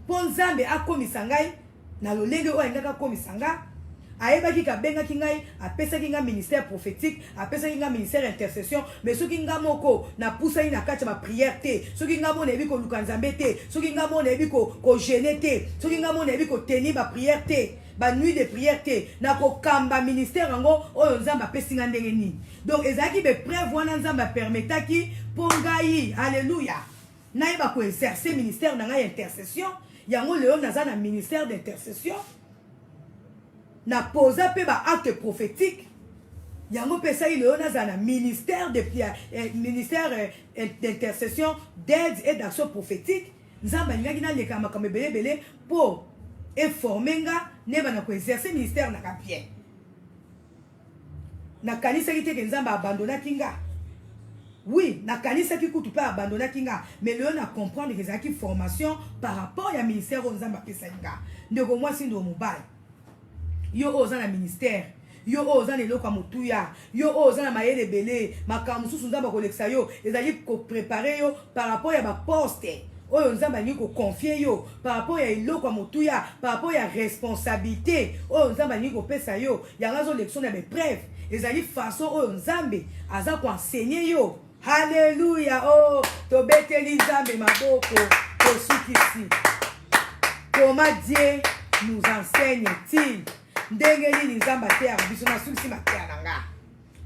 po nzambe akomisa ngai na lolenge oyo alingaka akomisa nga. Ayebaki kabengaki ngai, apesaki nga ministère prophétique, apesaki nga ministère intercession, mais soki nga moko na pusani na kati ba prière te, soki nga mona ebi koluka nzambe te, soki nga mona ebi ko jeûner te, soki nga mona ebi ko tenir ba prière te, ba nuit de prière te, na ko kamba ministère ngo oyo nzambe apesi nga ndenge nini. Donc ezaki be preuve wana nzambe permetaki po ngai, alléluia, naïba ko exercer ministère na ngai intercession. Yango leo naza na ministère d'intercession, na posa pe ba acte prophétique. Yango pesa leo naza na ministère d'intercession, d'aide et d'action prophétique. Nzamba ngaki na leka makambe belebele po informer nga neba na ko exercer ministère na ka bien. Na kanisa ki te ke nzamba abandonnaki nga. Oui, na kanisa ki kutu pa abandonnaki nga, mais leo na comprendre que ezaki formation par rapport ya ministère o nzamba pesa nga. Ndeko mwasi ndo mobali. Yo oza na ministère, yo oza na eloko motuya, yo oza na mayele belé, makambo susu nzamba kolekisa yo, ezali ko préparer yo par rapport ya ba poste. Oyo nzamba ni ko confier yo par rapport ya eloko motuya, par rapport ya responsabilité. Oyo nzamba ni ko pesa yo, ya ngazo lection na be preuve. Ezali façon oyo nzambe aza ko enseigner yo. Alléluia. Oh, tobeteli nzambe maboko tosukisi. Comment Dieu nous enseigne-t-il? Ndenge nini nzamba te biso na sukisi matea nanga.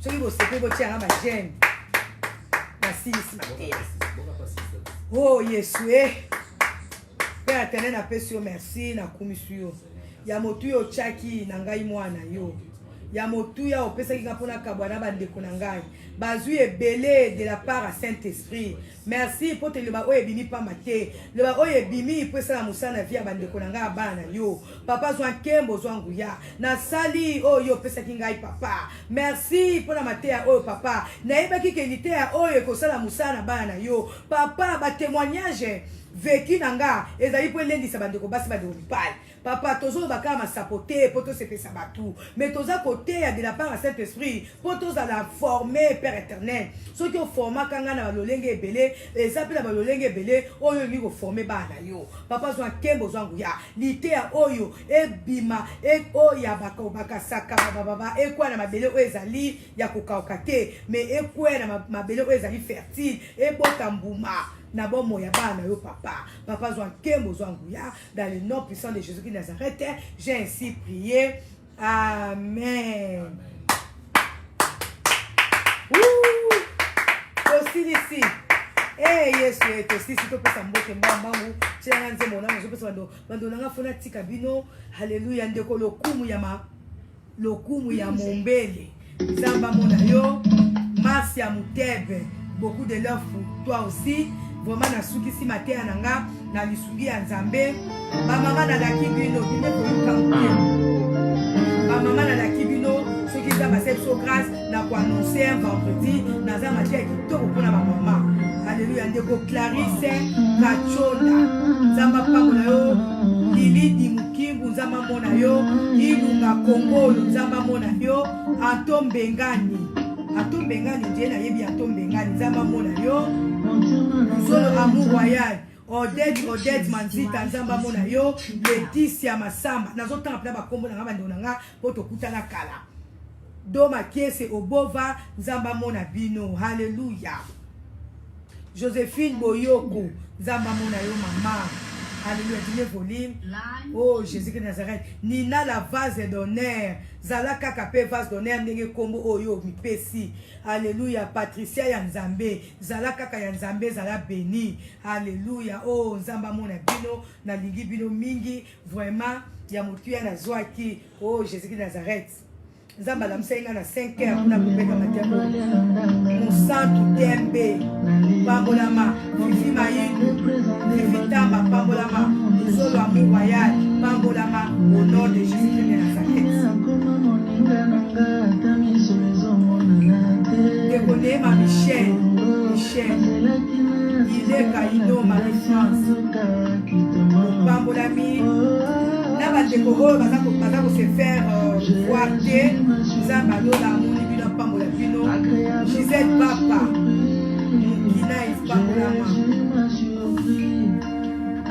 Soki bo sepe bo tia na ba gemme. Na sisi matea. Oh Yesu Père éternel na pesi yo merci na kumisi yo. Ya motu yo chaki na ngai mwana yo. Ya motu ya opesa ki kapona kabwana bandeko na ngai. Bazui ebele de la part à Saint-Esprit. Merci pour te le ba oye bimi pa mate. Le ba oye bimi pour ça la musana via bandeko na ngai bana yo. Papa zo nkembo zo nguya. Na sali oyo pesa ki ngai papa. Merci pour la mate ya oyo papa. Na yeba ki kelite ya oyo ko sala musana bana yo. Papa ba témoignage vécu nanga ezali po lendi sa bandeko basi ba de pale. Papa, tozo baka ma sapoter, poto se fait sabatou. Mais toza côté de la part à Saint-Esprit, poto za la former Père éternel. Ceux qui ont formé kanga na balolenge belé, et ça peut la balolenge belé, oyo ni ko former bana yo. Papa zo kembo zo nguya, lité a oyo e bima e oya baka saka baba e kwa na mabele o ezali ya kokaokate, mais e kwa na mabele o ezali fertile e botambuma. Na bon moya bana yo papa. Papa zo kembo zo nguya, dans le nom puissant de Jésus qui Nazareth, j'ai ainsi prié. Amen. Aussi ici. Eh Yesu aussi si to pesa mboke mbambangu. Tshanga nze mona mo pesa bando nanga fona tika bino. Hallelujah ndeko lokumu ya mombele. Zamba mona yo. Merci à Moutebe. Beaucoup de love pour toi aussi. Vraiment na sukisi matea nanga na lisungi ya nzambe. Ba mama na laki bino bine ko kampe. Ba mama na laki bino Ce qui est ma so grâce, n'a pas annoncé un vendredi, n'a pas dit qui tout pour ma maman. Alléluia, ndeko Clarisse Kachonda, Zamba Pamonayo, Lili Dimukimbu, Zamba Monayo, Ilunga Kongolo, Zamba Monayo, Atom Bengani. Atom Bengani, Dieu yebi Atom Bengani, Zamba Monayo, Solo Amour Royal. Odette Manzita Nzamba mona yo Laetitia Masamba nazotanga pena bakombo na ngaba ndonanga poto kutana kala Doma Kiese Obova Nzamba mona bino haleluya Joséphine Boyoko Nzamba mona yo mama haleluya dîner volume oh Jésus de Nazareth Nina la vase d'honneur Zala kaka pe vase d'honneur ndenge kombo oyo mipesi Alléluia, Patricia Yanzambe, Zala kaka Yanzambe, Zala béni. Alléluia, oh Nzamba mona bino, na lingi bino mingi, vraiment, ya mutuya na zoaki, oh Jésus de Nazareth. Nzamba la msenga na 5h, kuna kupeka matiamo. Monsantu Tembe, Pambolama, Fifi Maïdou, Fifi Tamba, Pambolama, Solo Amour Royal, Pambolama, au nom de Jésus de Nazareth. Déconné ma Michel, il est Kaïdo, Marie-France, Pambolami, Naba Dekoro, Bazako se faire voir que Zambalo, la Mounibino, Pambolapino, Gisèle Papa, Mukina, Pambolama,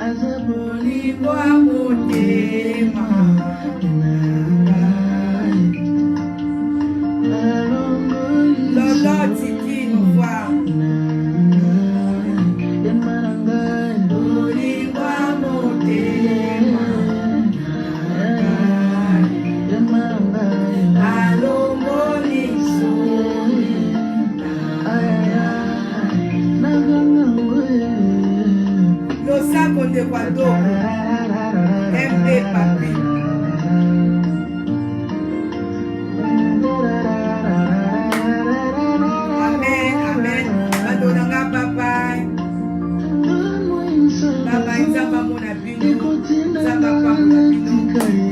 Azaboli, Boamotema. Lolo Tiki nous voit. Oliwa Motema. Allo Moliso. Lo saco de Guado. MP Papi. Nzamba mona bino, Nzamba pa mona bino,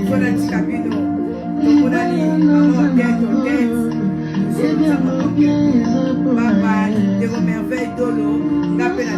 Fona tika bino, Tokona ni, Maman tête, Nzamba pa bino, Papa, de vos merveilles dolo, Napena